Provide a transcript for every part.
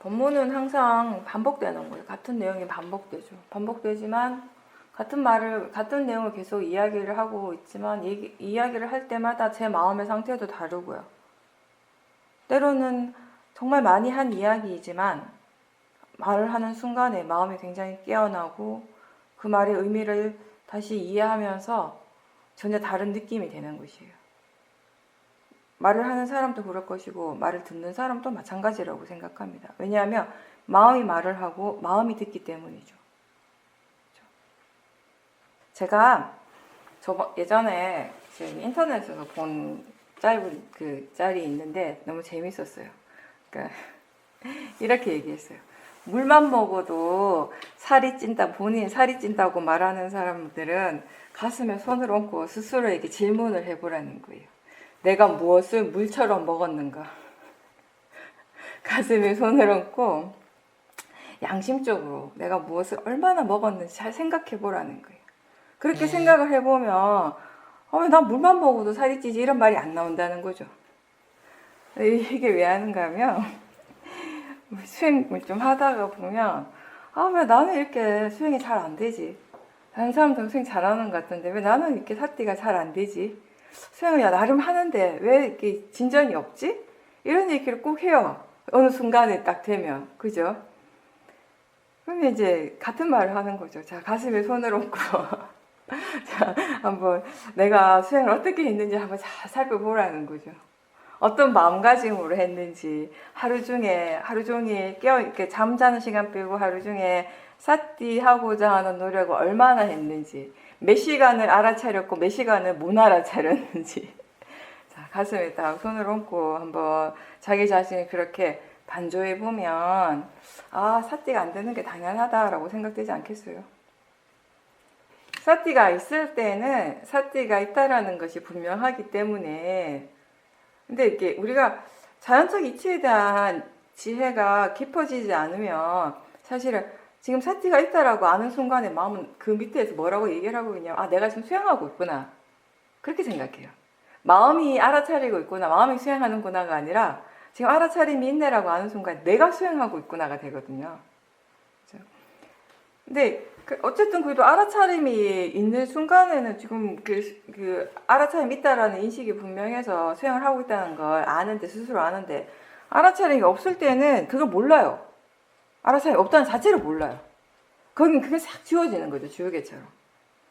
법문은 항상 반복되는 거예요. 같은 내용이 반복되죠. 반복되지만 같은 내용을 계속 이야기를 하고 있지만 이야기를 할 때마다 제 마음의 상태도 다르고요. 때로는 정말 많이 한 이야기이지만 말을 하는 순간에 마음이 굉장히 깨어나고 그 말의 의미를 다시 이해하면서 전혀 다른 느낌이 되는 것이에요. 말을 하는 사람도 그럴 것이고 말을 듣는 사람도 마찬가지라고 생각합니다. 왜냐하면 마음이 말을 하고 마음이 듣기 때문이죠. 제가 예전에 인터넷에서 본 짧은 그 짤이 있는데 너무 재밌었어요. 그러니까 이렇게 얘기했어요. 물만 먹어도 살이 찐다, 본인이 살이 찐다고 말하는 사람들은 가슴에 손을 얹고 스스로에게 질문을 해보라는 거예요. 내가 무엇을 물처럼 먹었는가? 가슴에 손을 얹고 양심적으로 내가 무엇을 얼마나 먹었는지 잘 생각해 보라는 거예요. 그렇게 생각을 해보면 난 물만 먹어도 살이 찌지 이런 말이 안 나온다는 거죠. 이게 왜 하는가 하면 수행을 좀 하다가 보면 왜 나는 이렇게 수행이 잘 안 되지? 다른 사람들은 수행 잘하는 것 같은데 왜 나는 이렇게 삿띠가 잘 안 되지? 수행을 나름 하는데 왜 이렇게 진전이 없지? 이런 얘기를 꼭 해요. 어느 순간에 딱 되면. 그죠? 그러면 이제 같은 말을 하는 거죠. 자, 가슴에 손을 얹고 자, 한번 내가 수행을 어떻게 했는지 한번 잘 살펴보라는 거죠. 어떤 마음가짐으로 했는지, 하루 종일 이렇게 잠자는 시간 빼고 하루 중에 삿띠 하고자 하는 노력을 얼마나 했는지, 몇 시간을 알아차렸고 몇 시간을 못 알아차렸는지. 자, 가슴에 딱 손을 얹고 한번 자기 자신을 그렇게 반조해 보면 삿띠가 안 되는 게 당연하다라고 생각되지 않겠어요? 삿띠가 있을 때는 삿띠가 있다라는 것이 분명하기 때문에, 근데 이게 우리가 자연적 이치에 대한 지혜가 깊어지지 않으면 사실은 지금 삿띠가 있다라고 아는 순간에 마음은 그 밑에서 뭐라고 얘기를 하고 있냐면 내가 지금 수행하고 있구나, 그렇게 생각해요. 마음이 알아차리고 있구나, 마음이 수행하는구나가 아니라 지금 알아차림이 있네라고 아는 순간 내가 수행하고 있구나가 되거든요. 그렇죠? 근데 어쨌든 그래도 알아차림이 있는 순간에는 지금 그 알아차림이 있다라는 인식이 분명해서 수행을 하고 있다는 걸 아는데, 스스로 아는데, 알아차림이 없을 때는 그걸 몰라요. 알아차림이 없다는 자체를 몰라요. 거긴 그게 싹 지워지는 거죠, 지우개처럼.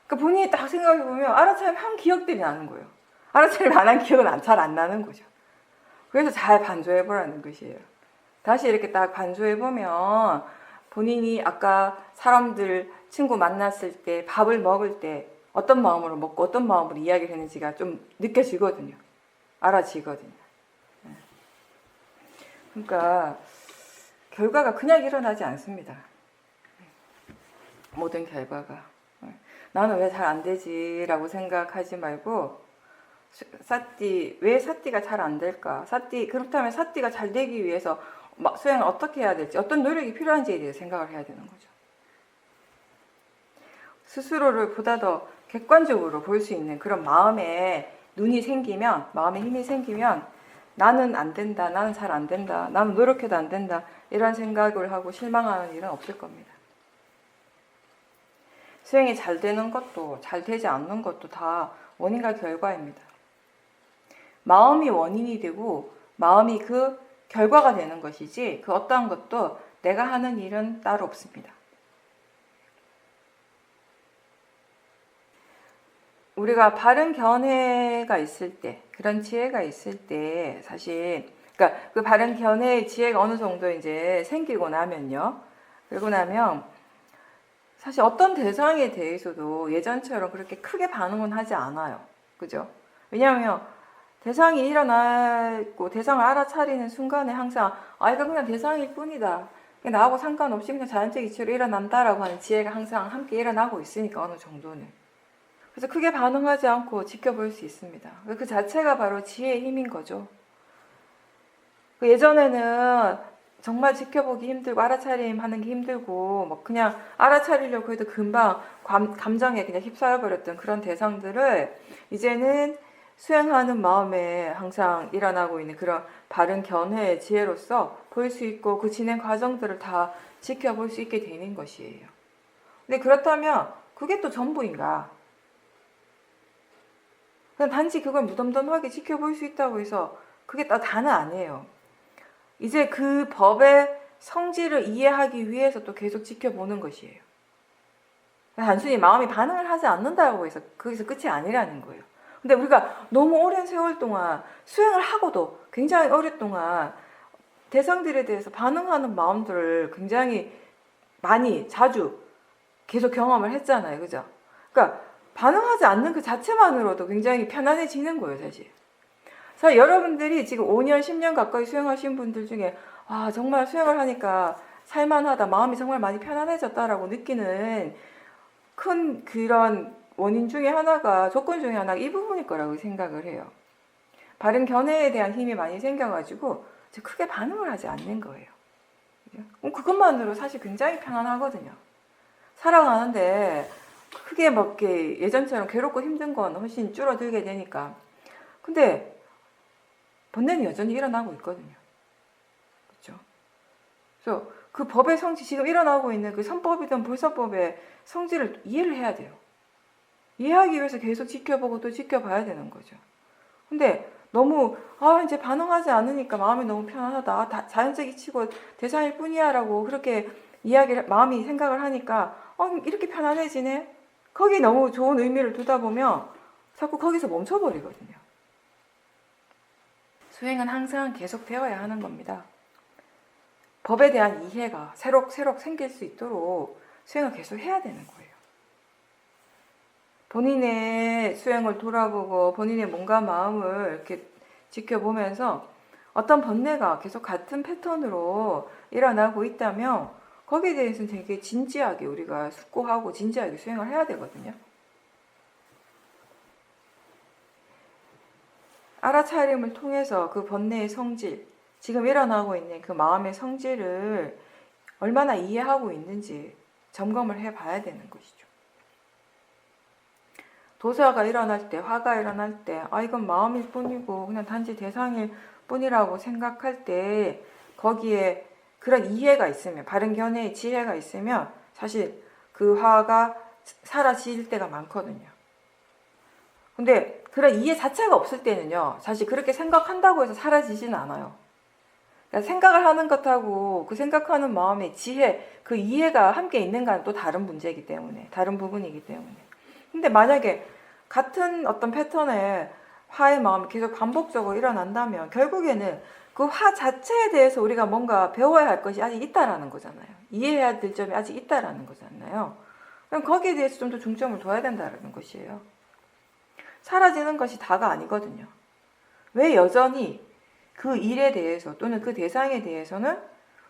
그러니까 본인이 딱 생각해보면 알아차림 한 기억들이 나는 거예요. 알아차림 안 한 기억은 잘 안 나는 거죠. 그래서 잘 반조해보라는 것이에요. 다시 이렇게 딱 반조해보면 본인이 아까 친구 만났을 때, 밥을 먹을 때 어떤 마음으로 먹고 어떤 마음으로 이야기를 했는지가 좀 느껴지거든요. 알아지거든요. 그러니까 결과가 그냥 일어나지 않습니다. 모든 결과가. 나는 왜 잘 안 되지? 라고 생각하지 말고, 왜 삿띠가 잘 안 될까? 그렇다면 삿띠가 잘 되기 위해서 수행을 어떻게 해야 될지, 어떤 노력이 필요한지에 대해 생각을 해야 되는 거죠. 스스로를 보다 더 객관적으로 볼 수 있는 그런 마음의 힘이 생기면 나는 안 된다, 나는 잘 안 된다, 나는 노력해도 안 된다, 이런 생각을 하고 실망하는 일은 없을 겁니다. 수행이 잘 되는 것도 잘 되지 않는 것도 다 원인과 결과입니다. 마음이 원인이 되고 마음이 그 결과가 되는 것이지 그 어떠한 것도 내가 하는 일은 따로 없습니다. 우리가 바른 견해가 있을 때, 그런 지혜가 있을 때, 사실, 그러니까 그 바른 견해의 지혜가 어느 정도 이제 생기고 나면요. 그러고 나면, 사실 어떤 대상에 대해서도 예전처럼 그렇게 크게 반응은 하지 않아요. 그죠? 왜냐하면, 대상이 일어나고 대상을 알아차리는 순간에 항상, 이거 그냥 대상일 뿐이다. 나하고 상관없이 그냥 자연적 이치로 일어난다라고 하는 지혜가 항상 함께 일어나고 있으니까, 어느 정도는. 그래서 크게 반응하지 않고 지켜볼 수 있습니다. 그 자체가 바로 지혜의 힘인 거죠. 예전에는 정말 지켜보기 힘들고 알아차림 하는 게 힘들고 그냥 알아차리려고 해도 금방 감정에 그냥 휩싸여 버렸던 그런 대상들을 이제는 수행하는 마음에 항상 일어나고 있는 그런 바른 견해의 지혜로서 볼 수 있고 그 진행 과정들을 다 지켜볼 수 있게 되는 것이에요. 근데 그렇다면 그게 또 전부인가? 그냥 단지 그걸 무덤덤하게 지켜볼 수 있다고 해서 그게 다는 아니에요. 이제 그 법의 성질을 이해하기 위해서 또 계속 지켜보는 것이에요. 단순히 마음이 반응을 하지 않는다고 해서 거기서 끝이 아니라는 거예요. 근데 우리가 너무 오랜 세월 동안 수행을 하고도 굉장히 오랫동안 대상들에 대해서 반응하는 마음들을 굉장히 많이 자주 계속 경험을 했잖아요. 그죠? 그러니까 반응하지 않는 그 자체만으로도 굉장히 편안해지는 거예요, 사실. 사실 여러분들이 지금 5년, 10년 가까이 수행하신 분들 중에 아, 정말 수행을 하니까 살만하다, 마음이 정말 많이 편안해졌다라고 느끼는 큰 그런 원인 중에 하나가, 조건 중에 하나가 이 부분일 거라고 생각을 해요. 바른 견해에 대한 힘이 많이 생겨가지고 크게 반응을 하지 않는 거예요. 그것만으로 사실 굉장히 편안하거든요. 살아가는데 크게 막 이렇게 예전처럼 괴롭고 힘든 건 훨씬 줄어들게 되니까. 근데 번뇌는 여전히 일어나고 있거든요. 그렇죠? 그래서 그 법의 성질, 지금 일어나고 있는 그 선법이든 불선법의 성질을 이해를 해야 돼요. 이해하기 위해서 계속 지켜보고 또 지켜봐야 되는 거죠. 근데 너무 이제 반응하지 않으니까 마음이 너무 편안하다, 자연적 이치고 대상일 뿐이야 라고 그렇게 마음이 생각을 하니까 이렇게 편안해지네? 거기 너무 좋은 의미를 두다 보면 자꾸 거기서 멈춰버리거든요. 수행은 항상 계속 되어야 하는 겁니다. 법에 대한 이해가 새록새록 생길 수 있도록 수행을 계속 해야 되는 거예요. 본인의 수행을 돌아보고 본인의 몸과 마음을 이렇게 지켜보면서 어떤 번뇌가 계속 같은 패턴으로 일어나고 있다면 거기에 대해서는 되게 진지하게 우리가 숙고하고 진지하게 수행을 해야 되거든요. 알아차림을 통해서 그 번뇌의 성질, 지금 일어나고 있는 그 마음의 성질을 얼마나 이해하고 있는지 점검을 해봐야 되는 것이죠. 도사가 일어날 때, 화가 일어날 때, 이건 마음일 뿐이고 그냥 단지 대상일 뿐이라고 생각할 때 거기에 그런 이해가 있으면, 바른 견해의 지혜가 있으면 사실 그 화가 사라질 때가 많거든요. 근데 그런 이해 자체가 없을 때는요, 사실 그렇게 생각한다고 해서 사라지지는 않아요. 그러니까 생각을 하는 것하고 그 생각하는 마음의 지혜, 그 이해가 함께 있는가는 또 다른 문제이기 때문에, 다른 부분이기 때문에. 근데 만약에 같은 어떤 패턴의 화의 마음이 계속 반복적으로 일어난다면 결국에는 그 화 자체에 대해서 우리가 뭔가 배워야 할 것이 아직 있다라는 거잖아요. 이해해야 될 점이 아직 있다라는 거잖아요. 그럼 거기에 대해서 좀 더 중점을 둬야 된다는 것이에요. 사라지는 것이 다가 아니거든요. 왜 여전히 그 일에 대해서 또는 그 대상에 대해서는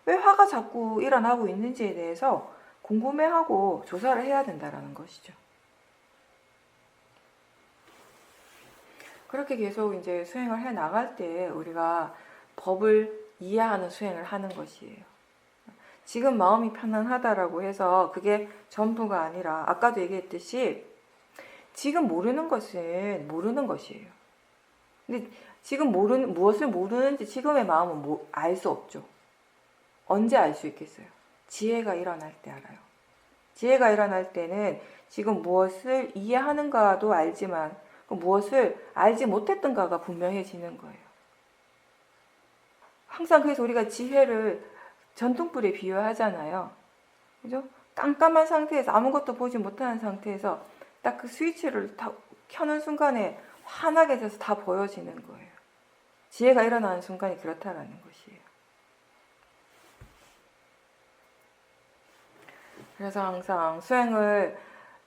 왜 화가 자꾸 일어나고 있는지에 대해서 궁금해하고 조사를 해야 된다는 것이죠. 그렇게 계속 이제 수행을 해 나갈 때 우리가 법을 이해하는 수행을 하는 것이에요. 지금 마음이 편안하다라고 해서 그게 전부가 아니라 아까도 얘기했듯이 지금 모르는 것은 모르는 것이에요. 근데 지금 무엇을 모르는지 지금의 마음은 알 수 없죠. 언제 알 수 있겠어요? 지혜가 일어날 때 알아요. 지혜가 일어날 때는 지금 무엇을 이해하는가도 알지만 무엇을 알지 못했던가가 분명해지는 거예요. 항상 그래서 우리가 지혜를 전등불에 비유하잖아요. 그죠? 깜깜한 상태에서 아무것도 보지 못하는 상태에서 딱 그 스위치를 다 켜는 순간에 환하게 돼서 다 보여지는 거예요. 지혜가 일어나는 순간이 그렇다라는 것이에요. 그래서 항상 수행을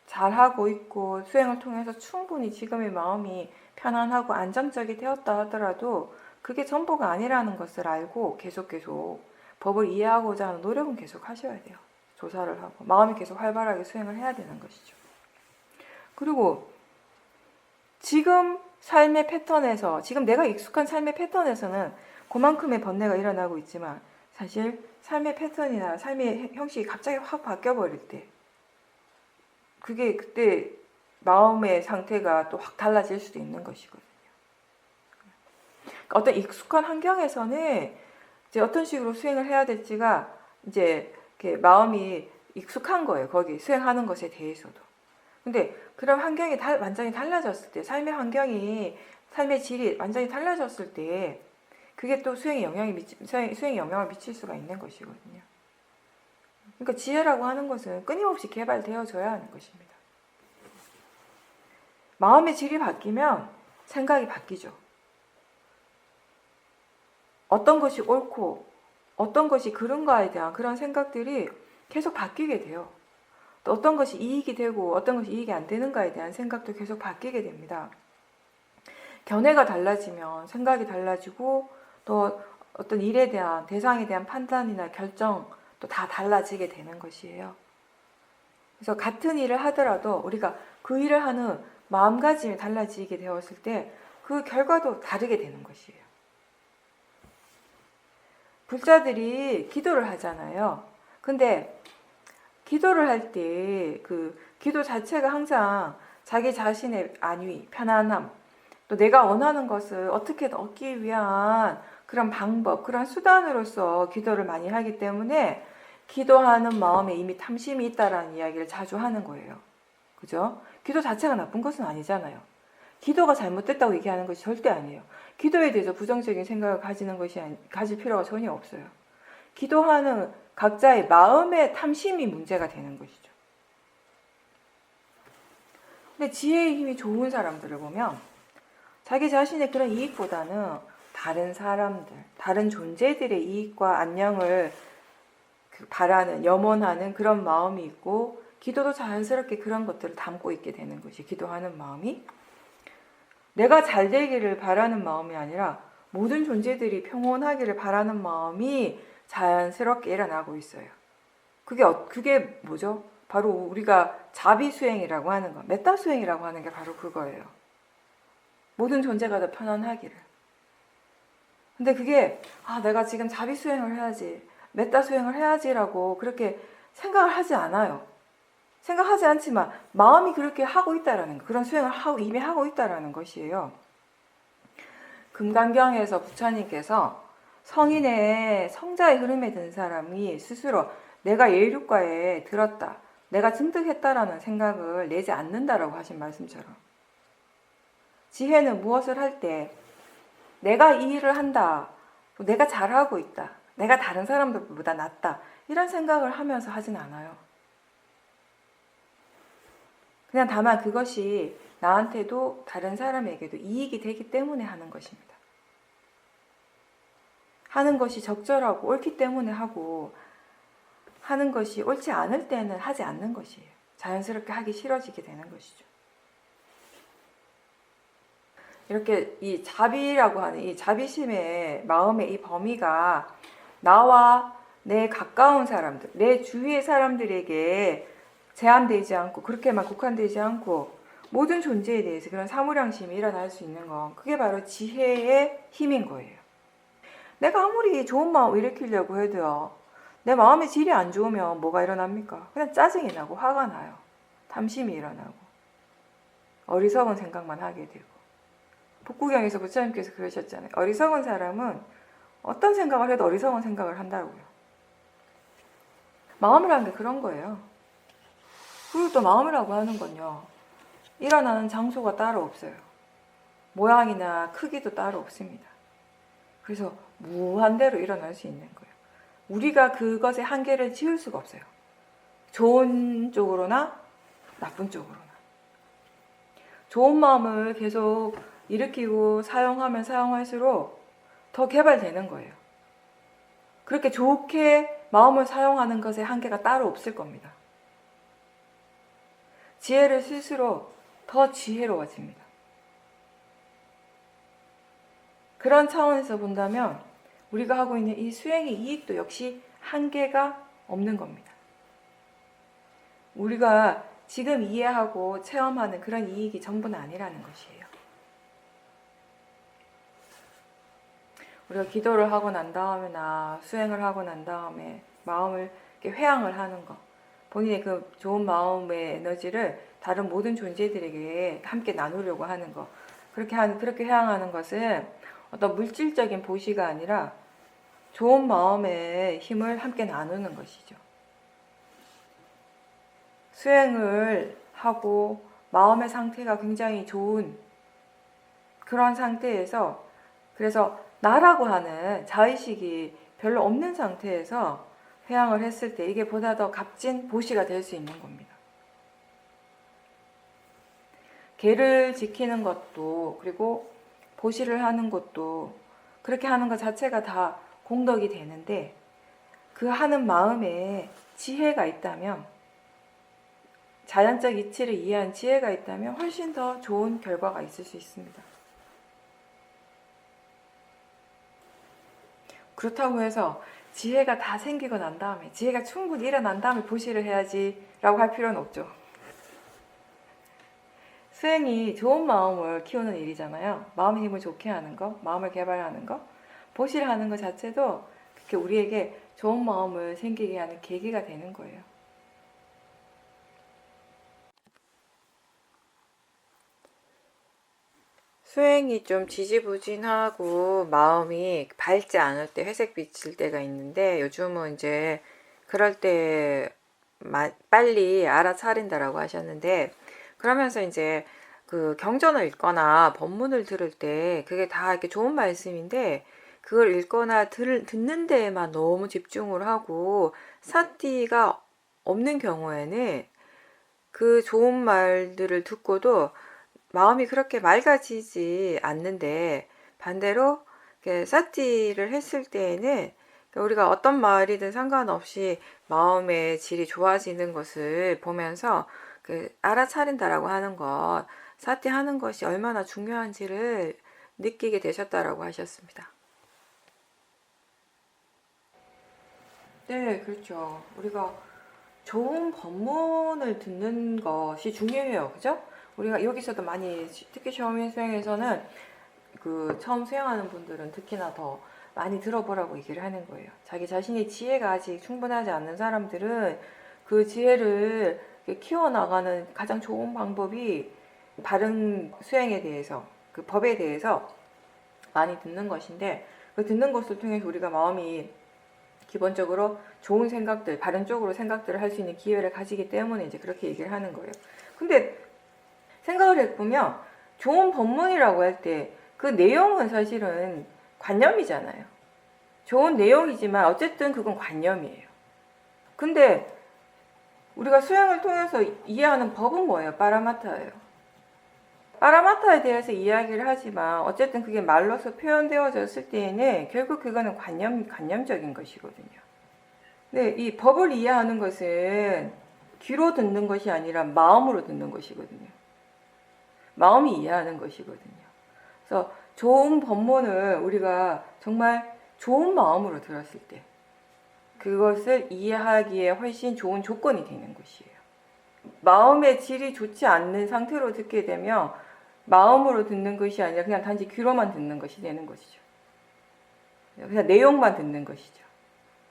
잘하고 있고 수행을 통해서 충분히 지금의 마음이 편안하고 안정적이 되었다 하더라도 그게 전부가 아니라는 것을 알고 계속 법을 이해하고자 하는 노력은 계속 하셔야 돼요. 조사를 하고 마음이 계속 활발하게 수행을 해야 되는 것이죠. 그리고 지금 삶의 패턴에서, 지금 내가 익숙한 삶의 패턴에서는 그만큼의 번뇌가 일어나고 있지만 사실 삶의 패턴이나 삶의 형식이 갑자기 확 바뀌어버릴 때 그게 그때 마음의 상태가 또 확 달라질 수도 있는 것이거든요. 어떤 익숙한 환경에서는 이제 어떤 식으로 수행을 해야 될지가 이제 이렇게 마음이 익숙한 거예요. 거기 수행하는 것에 대해서도. 근데 그런 환경이 완전히 달라졌을 때, 삶의 환경이, 삶의 질이 완전히 달라졌을 때, 그게 또 수행에 영향을 미칠 수가 있는 것이거든요. 그러니까 지혜라고 하는 것은 끊임없이 개발되어져야 하는 것입니다. 마음의 질이 바뀌면 생각이 바뀌죠. 어떤 것이 옳고 어떤 것이 그른가에 대한 그런 생각들이 계속 바뀌게 돼요. 또 어떤 것이 이익이 되고 어떤 것이 이익이 안 되는가에 대한 생각도 계속 바뀌게 됩니다. 견해가 달라지면 생각이 달라지고 또 어떤 일에 대한 대상에 대한 판단이나 결정도 다 달라지게 되는 것이에요. 그래서 같은 일을 하더라도 우리가 그 일을 하는 마음가짐이 달라지게 되었을 때 그 결과도 다르게 되는 것이에요. 불자들이 기도를 하잖아요. 근데 기도를 할 때 그 기도 자체가 항상 자기 자신의 안위, 편안함, 또 내가 원하는 것을 어떻게든 얻기 위한 그런 방법, 그런 수단으로서 기도를 많이 하기 때문에 기도하는 마음에 이미 탐심이 있다라는 이야기를 자주 하는 거예요. 그죠? 기도 자체가 나쁜 것은 아니잖아요. 기도가 잘못됐다고 얘기하는 것이 절대 아니에요. 기도에 대해서 부정적인 생각을 가질 필요가 전혀 없어요. 기도하는 각자의 마음의 탐심이 문제가 되는 것이죠. 근데 지혜의 힘이 좋은 사람들을 보면 자기 자신의 그런 이익보다는 다른 사람들, 다른 존재들의 이익과 안녕을 바라는, 염원하는 그런 마음이 있고 기도도 자연스럽게 그런 것들을 담고 있게 되는 것이 기도하는 마음이 내가 잘 되기를 바라는 마음이 아니라 모든 존재들이 평온하기를 바라는 마음이 자연스럽게 일어나고 있어요. 그게 뭐죠? 바로 우리가 자비수행이라고 하는 거, 메타수행이라고 하는 게 바로 그거예요. 모든 존재가 다 편안하기를. 근데 그게 내가 지금 자비수행을 해야지, 메타수행을 해야지라고 그렇게 생각을 하지 않아요. 생각하지 않지만 마음이 그렇게 하고 있다라는 거, 그런 수행을 이미 하고 있다라는 것이에요. 금강경에서 부처님께서 성인의 성자의 흐름에 든 사람이 스스로 내가 예율과에 들었다, 내가 증득했다라는 생각을 내지 않는다라고 하신 말씀처럼 지혜는 무엇을 할 때 내가 이 일을 한다, 내가 잘하고 있다, 내가 다른 사람들보다 낫다 이런 생각을 하면서 하진 않아요. 그냥 다만 그것이 나한테도 다른 사람에게도 이익이 되기 때문에 하는 것입니다. 하는 것이 적절하고 옳기 때문에 하고 하는 것이 옳지 않을 때는 하지 않는 것이에요. 자연스럽게 하기 싫어지게 되는 것이죠. 이렇게 이 자비라고 하는 이 자비심의 마음의 이 범위가 나와 내 가까운 사람들, 내 주위의 사람들에게 제한되지 않고 그렇게만 국한되지 않고 모든 존재에 대해서 그런 사무량심이 일어날 수 있는 건 그게 바로 지혜의 힘인 거예요. 내가 아무리 좋은 마음 일으키려고 해도요, 내 마음의 질이 안 좋으면 뭐가 일어납니까? 그냥 짜증이 나고 화가 나요. 탐심이 일어나고 어리석은 생각만 하게 되고. 복구경에서 부처님께서 그러셨잖아요. 어리석은 사람은 어떤 생각을 해도 어리석은 생각을 한다고요. 마음이라는 게 그런 거예요. 그리고 또 마음이라고 하는 건요, 일어나는 장소가 따로 없어요. 모양이나 크기도 따로 없습니다. 그래서 무한대로 일어날 수 있는 거예요. 우리가 그것의 한계를 지을 수가 없어요. 좋은 쪽으로나 나쁜 쪽으로나. 좋은 마음을 계속 일으키고 사용하면 사용할수록 더 개발되는 거예요. 그렇게 좋게 마음을 사용하는 것의 한계가 따로 없을 겁니다. 지혜를 쓸수록 더 지혜로워집니다. 그런 차원에서 본다면 우리가 하고 있는 이 수행의 이익도 역시 한계가 없는 겁니다. 우리가 지금 이해하고 체험하는 그런 이익이 전부는 아니라는 것이에요. 우리가 기도를 하고 난 다음에나 수행을 하고 난 다음에 마음을 이렇게 회항을 하는 것, 본인의 그 좋은 마음의 에너지를 다른 모든 존재들에게 함께 나누려고 하는 것, 그렇게 회항하는 것은 어떤 물질적인 보시가 아니라 좋은 마음의 힘을 함께 나누는 것이죠. 수행을 하고 마음의 상태가 굉장히 좋은 그런 상태에서, 그래서 나라고 하는 자의식이 별로 없는 상태에서 회양을 했을 때 이게 보다 더 값진 보시가 될 수 있는 겁니다. 계를 지키는 것도, 그리고 보시를 하는 것도, 그렇게 하는 것 자체가 다 공덕이 되는데, 그 하는 마음에 지혜가 있다면, 자연적 이치를 이해한 지혜가 있다면 훨씬 더 좋은 결과가 있을 수 있습니다. 그렇다고 해서 지혜가 다 생기고 난 다음에, 지혜가 충분히 일어난 다음에 보시를 해야지 라고 할 필요는 없죠. 수행이 좋은 마음을 키우는 일이잖아요. 마음의 힘을 좋게 하는 거, 마음을 개발하는 거, 보시를 하는 것 자체도 그렇게 우리에게 좋은 마음을 생기게 하는 계기가 되는 거예요. 수행이 좀 지지부진하고 마음이 밝지 않을 때, 회색 비칠 때가 있는데, 요즘은 이제 그럴 때 빨리 알아차린다라고 하셨는데, 그러면서 이제 그 경전을 읽거나 법문을 들을 때 그게 다 이렇게 좋은 말씀인데, 그걸 읽거나 듣는 데에만 너무 집중을 하고 사티가 없는 경우에는 그 좋은 말들을 듣고도 마음이 그렇게 맑아지지 않는데, 반대로 사티를 했을 때에는 우리가 어떤 말이든 상관없이 마음의 질이 좋아지는 것을 보면서 알아차린다라고 하는 것, 사티 하는 것이 얼마나 중요한지를 느끼게 되셨다라고 하셨습니다. 네, 그렇죠. 우리가 좋은 법문을 듣는 것이 중요해요. 그죠? 우리가 여기서도 많이, 특히 샤오민 수행에서는 그 처음 수행하는 분들은 특히나 더 많이 들어보라고 얘기를 하는 거예요. 자기 자신의 지혜가 아직 충분하지 않는 사람들은 그 지혜를 키워나가는 가장 좋은 방법이 바른 수행에 대해서, 그 법에 대해서 많이 듣는 것인데, 그 듣는 것을 통해서 우리가 마음이 기본적으로 좋은 생각들, 바른 쪽으로 생각들을 할 수 있는 기회를 가지기 때문에 이제 그렇게 얘기를 하는 거예요. 근데 생각을 해보면 좋은 법문이라고 할 때 그 내용은 사실은 관념이잖아요. 좋은 내용이지만 어쨌든 그건 관념이에요. 근데 우리가 수행을 통해서 이해하는 법은 뭐예요? 파라마타예요. 파라마타에 대해서 이야기를 하지만 어쨌든 그게 말로서 표현되어졌을 때에는 결국 그거는 관념적인 것이거든요. 네, 이 법을 이해하는 것은 귀로 듣는 것이 아니라 마음으로 듣는 것이거든요. 마음이 이해하는 것이거든요. 그래서 좋은 법문을 우리가 정말 좋은 마음으로 들었을 때 그것을 이해하기에 훨씬 좋은 조건이 되는 것이에요. 마음의 질이 좋지 않는 상태로 듣게 되면 마음으로 듣는 것이 아니라 그냥 단지 귀로만 듣는 것이 되는 것이죠. 그냥 내용만 듣는 것이죠.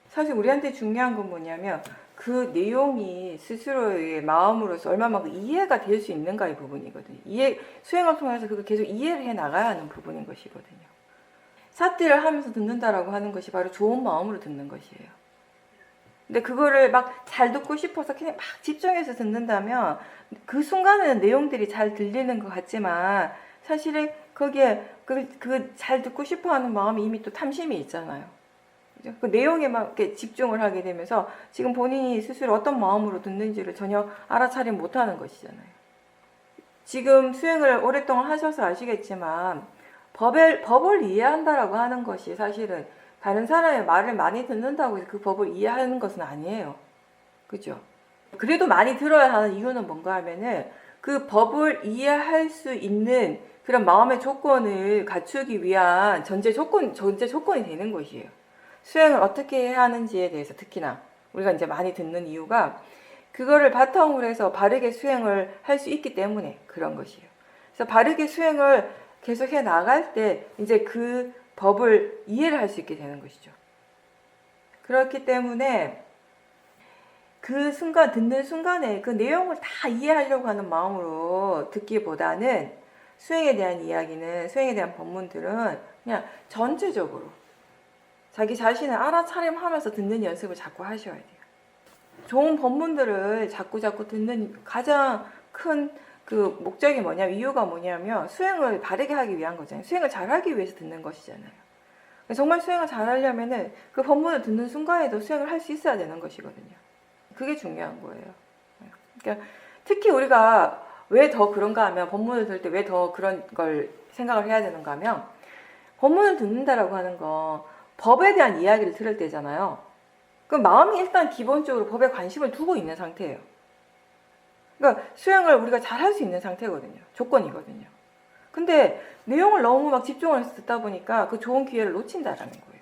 사실 우리한테 중요한 건 뭐냐면 그 내용이 스스로의 마음으로서 얼마만큼 이해가 될 수 있는가의 부분이거든요. 수행을 통해서 그걸 계속 이해를 해 나가야 하는 부분인 것이거든요. 사티를 하면서 듣는다라고 하는 것이 바로 좋은 마음으로 듣는 것이에요. 근데 그거를 막 잘 듣고 싶어서 그냥 막 집중해서 듣는다면 그 순간에는 내용들이 잘 들리는 것 같지만 사실은 거기에 그 잘 듣고 싶어 하는 마음이 이미 또 탐심이 있잖아요. 그 내용에만 이렇게 집중을 하게 되면서 지금 본인이 스스로 어떤 마음으로 듣는지를 전혀 알아차림 못하는 것이잖아요. 지금 수행을 오랫동안 하셔서 아시겠지만 법을 이해한다라고 하는 것이 사실은 다른 사람의 말을 많이 듣는다고 해서 그 법을 이해하는 것은 아니에요. 그죠? 그래도 많이 들어야 하는 이유는 뭔가 하면은 그 법을 이해할 수 있는 그런 마음의 조건을 갖추기 위한 전제 조건이 되는 것이에요. 수행을 어떻게 해야 하는지에 대해서 특히나 우리가 이제 많이 듣는 이유가 그거를 바탕으로 해서 바르게 수행을 할 수 있기 때문에 그런 것이에요. 그래서 바르게 수행을 계속 해 나갈 때 이제 그 법을 이해를 할 수 있게 되는 것이죠. 그렇기 때문에 그 순간 듣는 순간에 그 내용을 다 이해하려고 하는 마음으로 듣기보다는 수행에 대한 이야기는, 수행에 대한 법문들은 그냥 전체적으로 자기 자신을 알아차림하면서 듣는 연습을 자꾸 하셔야 돼요. 좋은 법문들을 자꾸 듣는 가장 큰 그 목적이 뭐냐면, 이유가 뭐냐면 수행을 바르게 하기 위한 거잖아요. 수행을 잘하기 위해서 듣는 것이잖아요. 정말 수행을 잘하려면은 그 법문을 듣는 순간에도 수행을 할 수 있어야 되는 것이거든요. 그게 중요한 거예요. 그러니까 특히 우리가 왜 더 그런가 하면, 법문을 들을 때 왜 더 그런 걸 생각을 해야 되는가 하면, 법문을 듣는다라고 하는 건 법에 대한 이야기를 들을 때잖아요. 그럼 마음이 일단 기본적으로 법에 관심을 두고 있는 상태예요. 그러니까 수행을 우리가 잘 할 수 있는 상태거든요. 조건이거든요. 근데 내용을 너무 막 집중을 해서 듣다 보니까 그 좋은 기회를 놓친다라는 거예요.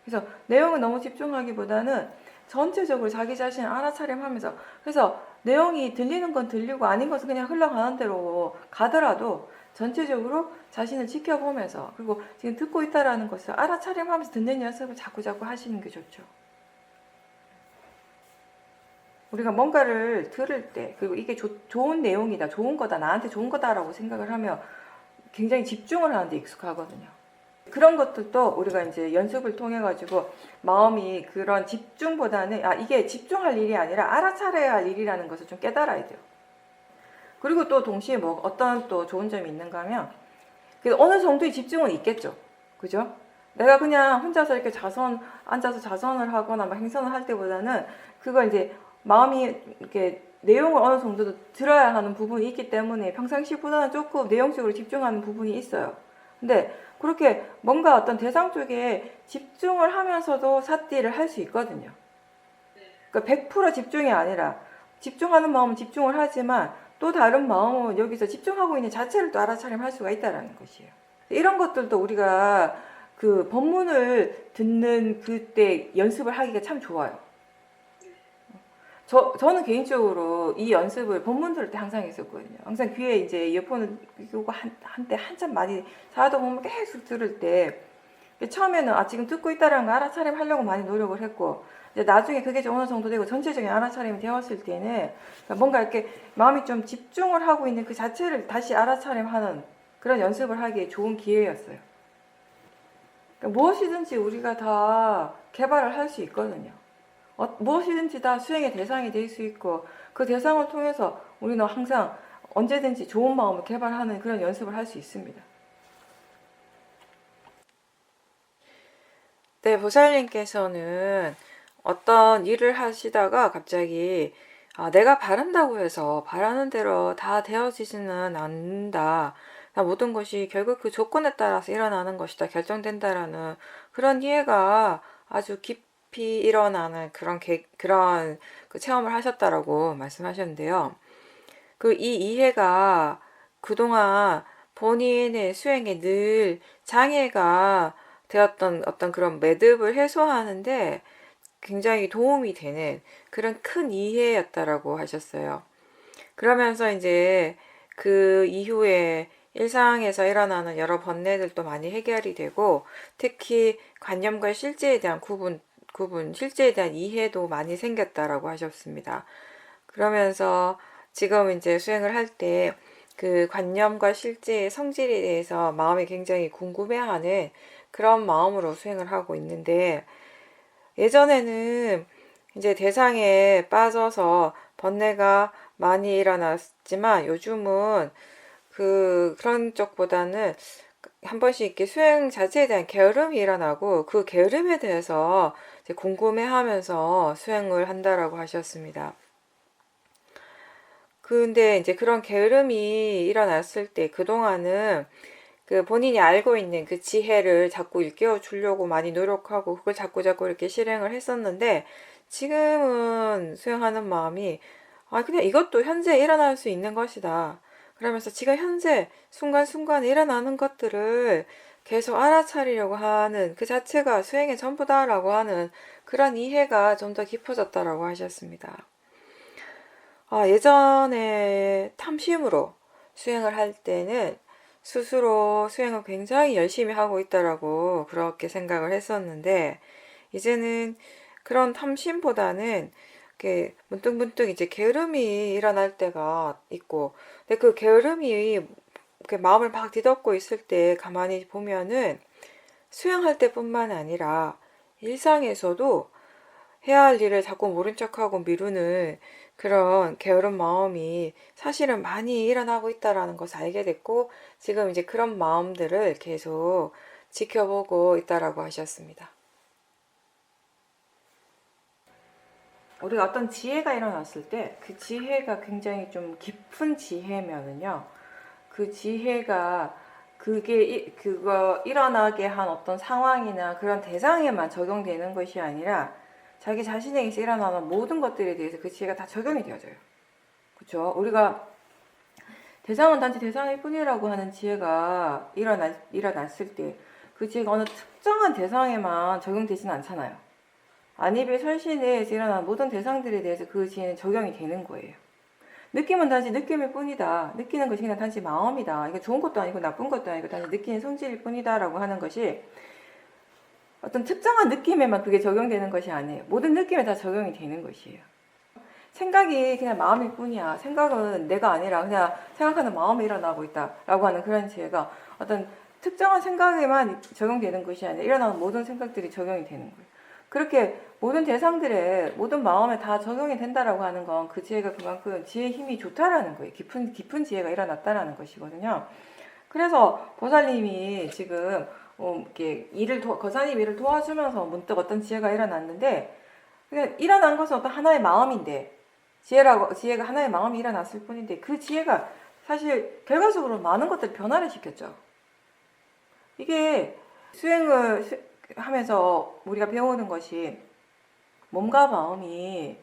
그래서 내용을 너무 집중하기보다는 전체적으로 자기 자신을 알아차림하면서, 그래서 내용이 들리는 건 들리고 아닌 것은 그냥 흘러가는 대로 가더라도 전체적으로 자신을 지켜보면서, 그리고 지금 듣고 있다라는 것을 알아차림하면서 듣는 연습을 자꾸 하시는 게 좋죠. 우리가 뭔가를 들을 때, 그리고 이게 좋은 내용이다, 좋은 거다, 나한테 좋은 거다라고 생각을 하면 굉장히 집중을 하는데 익숙하거든요. 그런 것들도 우리가 이제 연습을 통해 가지고 마음이 그런 집중보다는, 이게 집중할 일이 아니라 알아차려야 할 일이라는 것을 좀 깨달아야 돼요. 그리고 또 동시에 뭐 어떤 또 좋은 점이 있는가 하면, 어느 정도의 집중은 있겠죠. 그죠? 내가 그냥 혼자서 이렇게 앉아서 자선을 하거나 막 행선을 할 때보다는, 그걸 이제 마음이 이렇게 내용을 어느 정도 들어야 하는 부분이 있기 때문에 평상시보다는 조금 내용적으로 집중하는 부분이 있어요. 근데 그렇게 뭔가 어떤 대상 쪽에 집중을 하면서도 사띠를 할 수 있거든요. 그러니까 100% 집중이 아니라, 집중하는 마음은 집중을 하지만 또 다른 마음은 여기서 집중하고 있는 자체를 또 알아차림할 수가 있다는 것이에요. 이런 것들도 우리가 그 법문을 듣는 그때 연습을 하기가 참 좋아요. 저는 개인적으로 이 연습을 법문 들을 때 항상 했었거든요. 항상 귀에 이제 이어폰을 끼고 한때 한참 많이 사도 보면 계속 들을 때, 처음에는 지금 듣고 있다라는 거 알아차림 하려고 많이 노력을 했고, 이제 나중에 그게 좀 어느 정도 되고 전체적인 알아차림이 되었을 때는 뭔가 이렇게 마음이 좀 집중을 하고 있는 그 자체를 다시 알아차림하는 그런 연습을 하기에 좋은 기회였어요. 그러니까 무엇이든지 우리가 다 개발을 할 수 있거든요. 무엇이든지 다 수행의 대상이 될 수 있고, 그 대상을 통해서 우리는 항상 언제든지 좋은 마음을 개발하는 그런 연습을 할 수 있습니다. 네, 보살님께서는 어떤 일을 하시다가 갑자기 내가 바란다고 해서 바라는 대로 다 되어지지는 않는다. 모든 것이 결국 그 조건에 따라서 일어나는 것이다, 결정된다라는 그런 이해가 아주 깊이 일어나는 그런 그 체험을 하셨다라고 말씀하셨는데요. 이 이해가 그동안 본인의 수행에 늘 장애가 되었던 어떤 그런 매듭을 해소하는데 굉장히 도움이 되는 그런 큰 이해였다라고 하셨어요. 그러면서 이제 그 이후에 일상에서 일어나는 여러 번뇌들도 많이 해결이 되고, 특히 관념과 실제에 대한 구분, 실제에 대한 이해도 많이 생겼다라고 하셨습니다. 그러면서 지금 이제 수행을 할 때 그 관념과 실제의 성질에 대해서 마음이 굉장히 궁금해하는 그런 마음으로 수행을 하고 있는데, 예전에는 이제 대상에 빠져서 번뇌가 많이 일어났지만 요즘은 그런 쪽보다는 한 번씩 이렇게 수행 자체에 대한 게으름이 일어나고, 그 게으름에 대해서 이제 궁금해하면서 수행을 한다라고 하셨습니다. 근데 이제 그런 게으름이 일어났을 때 그동안은 그 본인이 알고 있는 그 지혜를 자꾸 일깨워 주려고 많이 노력하고 그걸 자꾸 이렇게 실행을 했었는데, 지금은 수행하는 마음이 그냥 이것도 현재 일어날 수 있는 것이다, 그러면서 지금 현재 순간순간에 일어나는 것들을 계속 알아차리려고 하는 그 자체가 수행의 전부다라고 하는 그런 이해가 좀 더 깊어졌다라고 하셨습니다. 예전에 탐심으로 수행을 할 때는 스스로 수행을 굉장히 열심히 하고 있다라고 그렇게 생각을 했었는데, 이제는 그런 탐심보다는 이렇게 문득문득 이제 게으름이 일어날 때가 있고, 근데 그 게으름이 이렇게 마음을 막 뒤덮고 있을 때 가만히 보면은 수행할 때뿐만 아니라 일상에서도 해야 할 일을 자꾸 모른 척하고 미루는 그런 게으른 마음이 사실은 많이 일어나고 있다라는 것을 알게 됐고, 지금 이제 그런 마음들을 계속 지켜보고 있다라고 하셨습니다. 우리가 어떤 지혜가 일어났을 때 그 지혜가 굉장히 좀 깊은 지혜면은요, 그 지혜가 그거 일어나게 한 어떤 상황이나 그런 대상에만 적용되는 것이 아니라 자기 자신에게서 일어나는 모든 것들에 대해서 그 지혜가 다 적용이 되어져요. 그렇죠? 우리가 대상은 단지 대상일 뿐이라고 하는 지혜가 일어났을 때 그 지혜가 어느 특정한 대상에만 적용되지는 않잖아요. 안입의 설신에서 일어나는 모든 대상들에 대해서 그 지혜는 적용이 되는 거예요. 느낌은 단지 느낌일 뿐이다. 느끼는 것이 그냥 단지 마음이다. 이게 좋은 것도 아니고 나쁜 것도 아니고 단지 느끼는 성질일 뿐이다 라고 하는 것이 어떤 특정한 느낌에만 그게 적용되는 것이 아니에요. 모든 느낌에 다 적용이 되는 것이에요. 생각이 그냥 마음일 뿐이야. 생각은 내가 아니라 그냥 생각하는 마음이 일어나고 있다 라고 하는 그런 지혜가 어떤 특정한 생각에만 적용되는 것이 아니라 일어나는 모든 생각들이 적용이 되는 거예요. 그렇게 모든 대상들의 모든 마음에 다 적용이 된다라고 하는 건 그 지혜가 그만큼 지혜의 힘이 좋다라는 거예요. 깊은 지혜가 일어났다라는 것이거든요. 그래서 보살님이 지금 이렇게 거사님 일을 도와주면서 문득 어떤 지혜가 일어났는데, 그냥 일어난 것은 어떤 하나의 마음인데, 지혜가 하나의 마음이 일어났을 뿐인데, 그 지혜가 사실 결과적으로 많은 것들 변화를 시켰죠. 이게 수행을 하면서 우리가 배우는 것이 몸과 마음이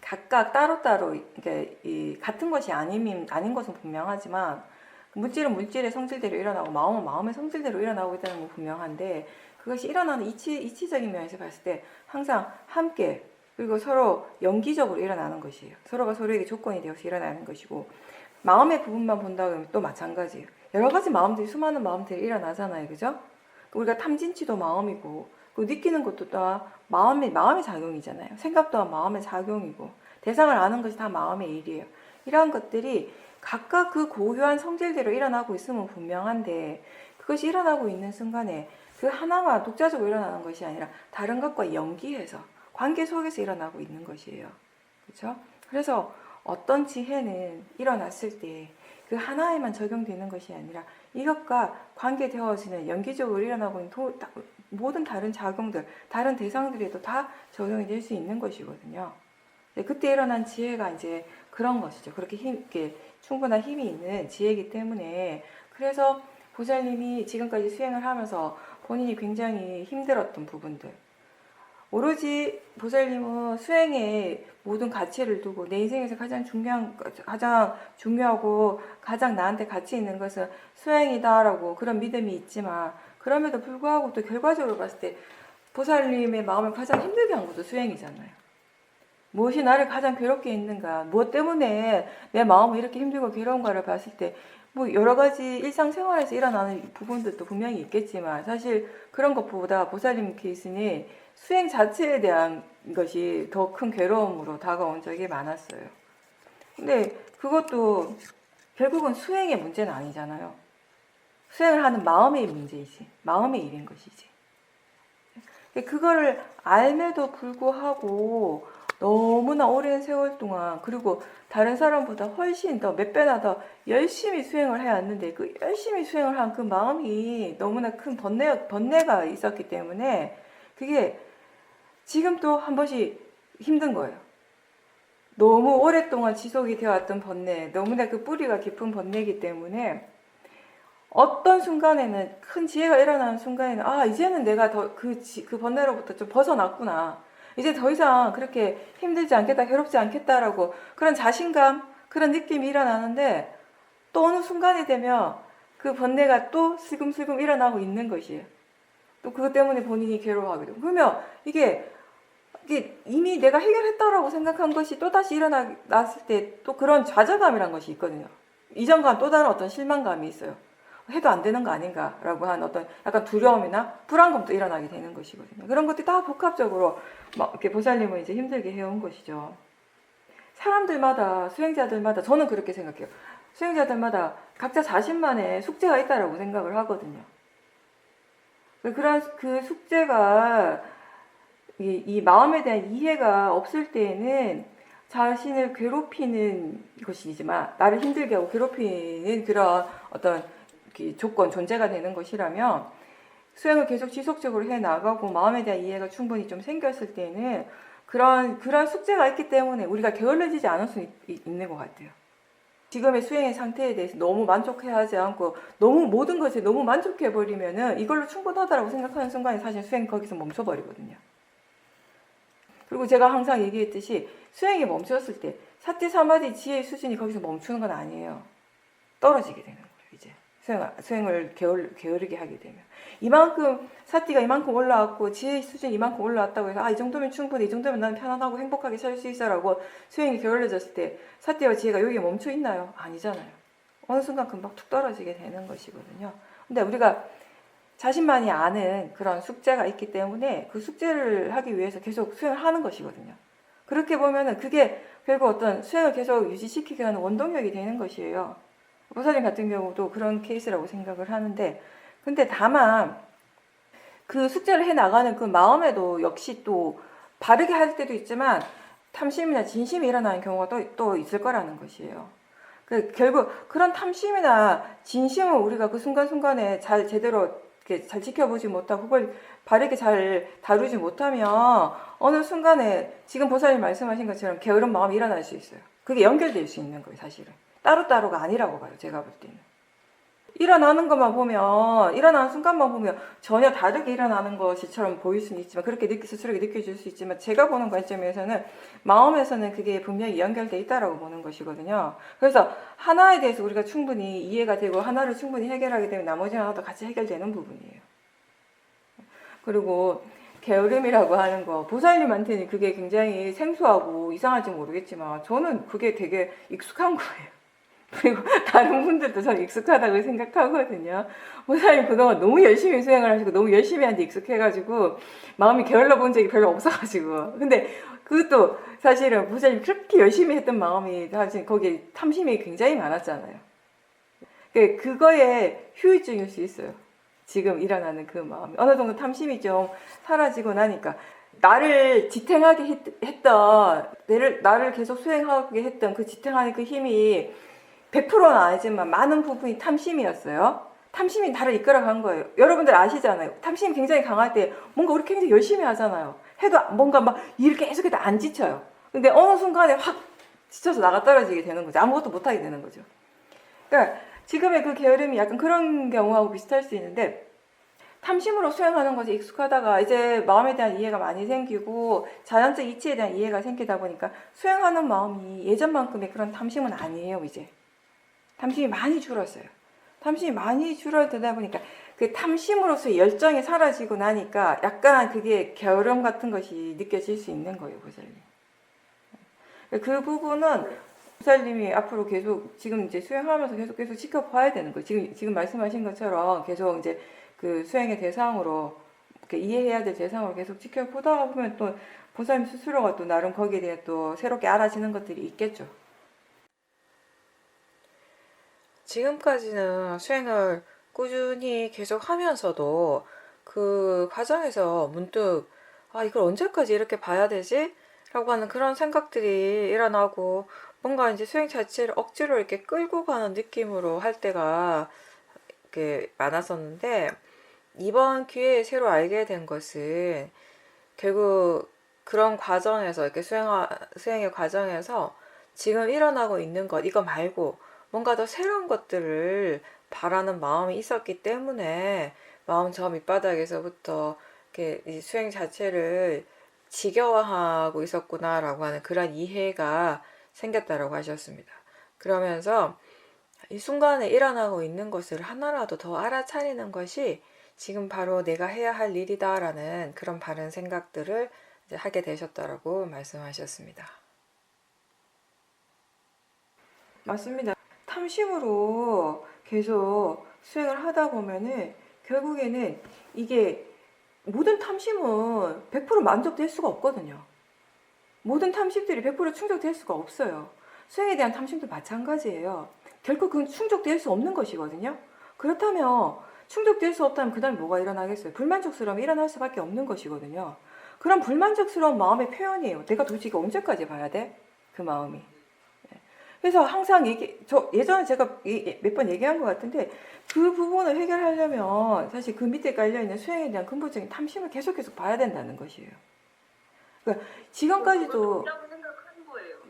각각 따로따로 이게 같은 것이 아닌 것은 분명하지만, 물질은 물질의 성질대로 일어나고 마음은 마음의 성질대로 일어나고 있다는 건 분명한데, 그것이 일어나는 이치적인 면에서 봤을 때 항상 함께 그리고 서로 연기적으로 일어나는 것이에요. 서로가 서로에게 조건이 되어서 일어나는 것이고, 마음의 부분만 본다 그러면 또 마찬가지예요. 여러 가지 마음들이, 수많은 마음들이 일어나잖아요. 그죠? 우리가 탐진치도 마음이고, 그 느끼는 것도 다 마음의 작용이잖아요. 생각 또한 마음의 작용이고, 대상을 아는 것이 다 마음의 일이에요. 이러한 것들이 각각 그 고유한 성질대로 일어나고 있으면 분명한데, 그것이 일어나고 있는 순간에 그 하나만 독자적으로 일어나는 것이 아니라 다른 것과 연기해서 관계 속에서 일어나고 있는 것이에요. 그렇죠? 그래서 어떤 지혜는 일어났을 때 그 하나에만 적용되는 것이 아니라 이것과 관계되어지는 연기적으로 일어나고 있는 모든 다른 작용들, 다른 대상들에도 다 적용이 될 수 있는 것이거든요. 그때 일어난 지혜가 이제 그런 것이죠. 이렇게 충분한 힘이 있는 지혜이기 때문에, 그래서 보살님이 지금까지 수행을 하면서 본인이 굉장히 힘들었던 부분들, 오로지 보살님은 수행에 모든 가치를 두고 내 인생에서 가장 중요하고 가장 나한테 가치 있는 것은 수행이다라고 그런 믿음이 있지만, 그럼에도 불구하고 또 결과적으로 봤을 때 보살님의 마음을 가장 힘들게 한 것도 수행이잖아요. 무엇이 나를 가장 괴롭게 했는가, 무엇 때문에 내 마음이 이렇게 힘들고 괴로운가를 봤을 때 뭐 여러 가지 일상생활에서 일어나는 부분들도 분명히 있겠지만, 사실 그런 것보다 보살님 케이스는 수행 자체에 대한 것이 더 큰 괴로움으로 다가온 적이 많았어요. 근데 그것도 결국은 수행의 문제는 아니잖아요. 수행을 하는 마음의 문제이지, 마음의 일인 것이지. 그거를 알매도 불구하고 너무나 오랜 세월 동안, 그리고 다른 사람보다 훨씬 더 몇 배나 더 열심히 수행을 해왔는데, 그 열심히 수행을 한 그 마음이 너무나 큰 번뇌가 있었기 때문에 그게 지금 또 한 번씩 힘든 거예요. 너무 오랫동안 지속이 되어왔던 번뇌, 너무나 그 뿌리가 깊은 번뇌이기 때문에 어떤 순간에는, 큰 지혜가 일어나는 순간에는, 이제는 내가 그 번뇌로부터 좀 벗어났구나, 이제 더 이상 그렇게 힘들지 않겠다, 괴롭지 않겠다라고 그런 자신감, 그런 느낌이 일어나는데, 또 어느 순간이 되면 그 번뇌가 또 슬금슬금 일어나고 있는 것이에요. 또 그것 때문에 본인이 괴로워하게 되고, 그러면 이게 이미 내가 해결했다라고 생각한 것이 또 다시 일어났을 때 또 그런 좌절감이란 것이 있거든요. 이전과는 또 다른 어떤 실망감이 있어요. 해도 안 되는 거 아닌가라고 한 어떤 약간 두려움이나 불안감도 일어나게 되는 것이거든요. 그런 것들이 다 복합적으로 막 이렇게 보살님을 이제 힘들게 해온 것이죠. 사람들마다, 수행자들마다, 저는 그렇게 생각해요. 수행자들마다 각자 자신만의 숙제가 있다라고 생각을 하거든요. 그런 그 숙제가 이 마음에 대한 이해가 없을 때에는 자신을 괴롭히는 것이지만, 나를 힘들게 하고 괴롭히는 그런 어떤 조건, 존재가 되는 것이라면, 수행을 계속 지속적으로 해 나가고 마음에 대한 이해가 충분히 좀 생겼을 때는 그런 숙제가 있기 때문에 우리가 게을러지지 않을 수 있는 것 같아요. 지금의 수행의 상태에 대해서 너무 만족해하지 않고 너무 모든 것에 너무 만족해버리면은 이걸로 충분하다라고 생각하는 순간에 사실 수행이 거기서 멈춰버리거든요. 그리고 제가 항상 얘기했듯이 수행이 멈췄을 때 사티 사마디 지혜의 수준이 거기서 멈추는 건 아니에요. 떨어지게 되는 거예요. 이제 수행을 게으르게 하게 되면 이만큼 사티가 이만큼 올라왔고 지혜의 수준이 이만큼 올라왔다고 해서 이 정도면 충분해, 이 정도면 나는 편안하고 행복하게 살 수 있어라고 수행이 게을러졌을 때 사티와 지혜가 여기에 멈춰 있나요? 아니잖아요. 어느 순간 금방 툭 떨어지게 되는 것이거든요. 근데 우리가 자신만이 아는 그런 숙제가 있기 때문에 그 숙제를 하기 위해서 계속 수행을 하는 것이거든요. 그렇게 보면은 그게 결국 어떤 수행을 계속 유지시키게 하는 원동력이 되는 것이에요. 보살님 같은 경우도 그런 케이스라고 생각을 하는데, 근데 다만 그 숙제를 해 나가는 그 마음에도 역시 또 바르게 할 때도 있지만 탐심이나 진심이 일어나는 경우가 또 있을 거라는 것이에요. 결국 그런 탐심이나 진심을 우리가 그 순간순간에 제대로 잘 지켜보지 못하고 그걸 바르게 잘 다루지 못하면 어느 순간에 지금 보살님 말씀하신 것처럼 게으른 마음이 일어날 수 있어요. 그게 연결될 수 있는 거예요, 사실은. 따로따로가 아니라고 봐요, 제가 볼 때는. 일어나는 것만 보면, 일어나는 순간만 보면 전혀 다르게 일어나는 것처럼 보일 수는 있지만, 그렇게 스스로에게 느껴질 수 있지만, 제가 보는 관점에서는, 마음에서는 그게 분명히 연결되어 있다라고 보는 것이거든요. 그래서 하나에 대해서 우리가 충분히 이해가 되고, 하나를 충분히 해결하게 되면 나머지 하나도 같이 해결되는 부분이에요. 그리고 게으름이라고 하는 거, 보살님한테는 그게 굉장히 생소하고 이상할지 모르겠지만, 저는 그게 되게 익숙한 거예요. 그리고 다른 분들도 저는 익숙하다고 생각하거든요. 보살님 그동안 너무 열심히 수행을 하시고 너무 열심히 하는데 익숙해가지고 마음이 게을러 본 적이 별로 없어가지고, 근데 그것도 사실은 보살님 그렇게 열심히 했던 마음이 사실 거기에 탐심이 굉장히 많았잖아요. 그거에 후유증일 수 있어요. 지금 일어나는 그 마음이 어느 정도 탐심이 좀 사라지고 나니까 나를 지탱하게 했던, 나를 계속 수행하게 했던 그 지탱하는 그 힘이 100%는 아니지만 많은 부분이 탐심이었어요. 탐심이 나를 이끌어간 거예요. 여러분들 아시잖아요. 탐심이 굉장히 강할 때 뭔가 우리 굉장히 열심히 하잖아요. 해도 뭔가 막 일 계속해도 안 지쳐요. 근데 어느 순간에 확 지쳐서 나가 떨어지게 되는 거죠. 아무것도 못하게 되는 거죠. 그러니까 지금의 그 게으름이 약간 그런 경우하고 비슷할 수 있는데, 탐심으로 수행하는 것이 익숙하다가 이제 마음에 대한 이해가 많이 생기고 자연적 이치에 대한 이해가 생기다 보니까 수행하는 마음이 예전만큼의 그런 탐심은 아니에요. 이제 탐심이 많이 줄었어요. 탐심이 많이 줄어들다 보니까 그 탐심으로서의 열정이 사라지고 나니까 약간 그게 게으름 같은 것이 느껴질 수 있는 거예요, 보살님. 그 부분은 보살님이 앞으로 계속 지금 이제 수행하면서 계속 지켜봐야 되는 거예요. 지금 말씀하신 것처럼 계속 이제 그 수행의 대상으로 이렇게 이해해야 될 대상으로 계속 지켜보다가 보면 또 보살님 스스로가 또 나름 거기에 대해 또 새롭게 알아지는 것들이 있겠죠. 지금까지는 수행을 꾸준히 계속 하면서도 그 과정에서 문득 이걸 언제까지 이렇게 봐야 되지? 라고 하는 그런 생각들이 일어나고 뭔가 이제 수행 자체를 억지로 이렇게 끌고 가는 느낌으로 할 때가 이렇게 많았었는데, 이번 기회에 새로 알게 된 것은 결국 그런 과정에서 이렇게 수행의 과정에서 지금 일어나고 있는 것 이거 말고 뭔가 더 새로운 것들을 바라는 마음이 있었기 때문에 마음 저 밑바닥에서부터 이렇게 이 수행 자체를 지겨워하고 있었구나라고 하는 그런 이해가 생겼다라고 하셨습니다. 그러면서 이 순간에 일어나고 있는 것을 하나라도 더 알아차리는 것이 지금 바로 내가 해야 할 일이다라는 그런 바른 생각들을 이제 하게 되셨다라고 말씀하셨습니다. 맞습니다. 탐심으로 계속 수행을 하다 보면은 결국에는 이게 모든 탐심은 100% 만족될 수가 없거든요. 모든 탐심들이 100% 충족될 수가 없어요. 수행에 대한 탐심도 마찬가지예요. 결코 그건 충족될 수 없는 것이거든요. 그렇다면 충족될 수 없다면 그 다음에 뭐가 일어나겠어요? 불만족스러움이 일어날 수밖에 없는 것이거든요. 그런 불만족스러운 마음의 표현이에요. 내가 도대체 이거 언제까지 봐야 돼? 그 마음이. 그래서 항상 예전에 제가 몇 번 얘기한 것 같은데, 그 부분을 해결하려면 사실 그 밑에 깔려있는 수행에 대한 근본적인 탐심을 계속 봐야 된다는 것이에요. 그러니까 지금까지도,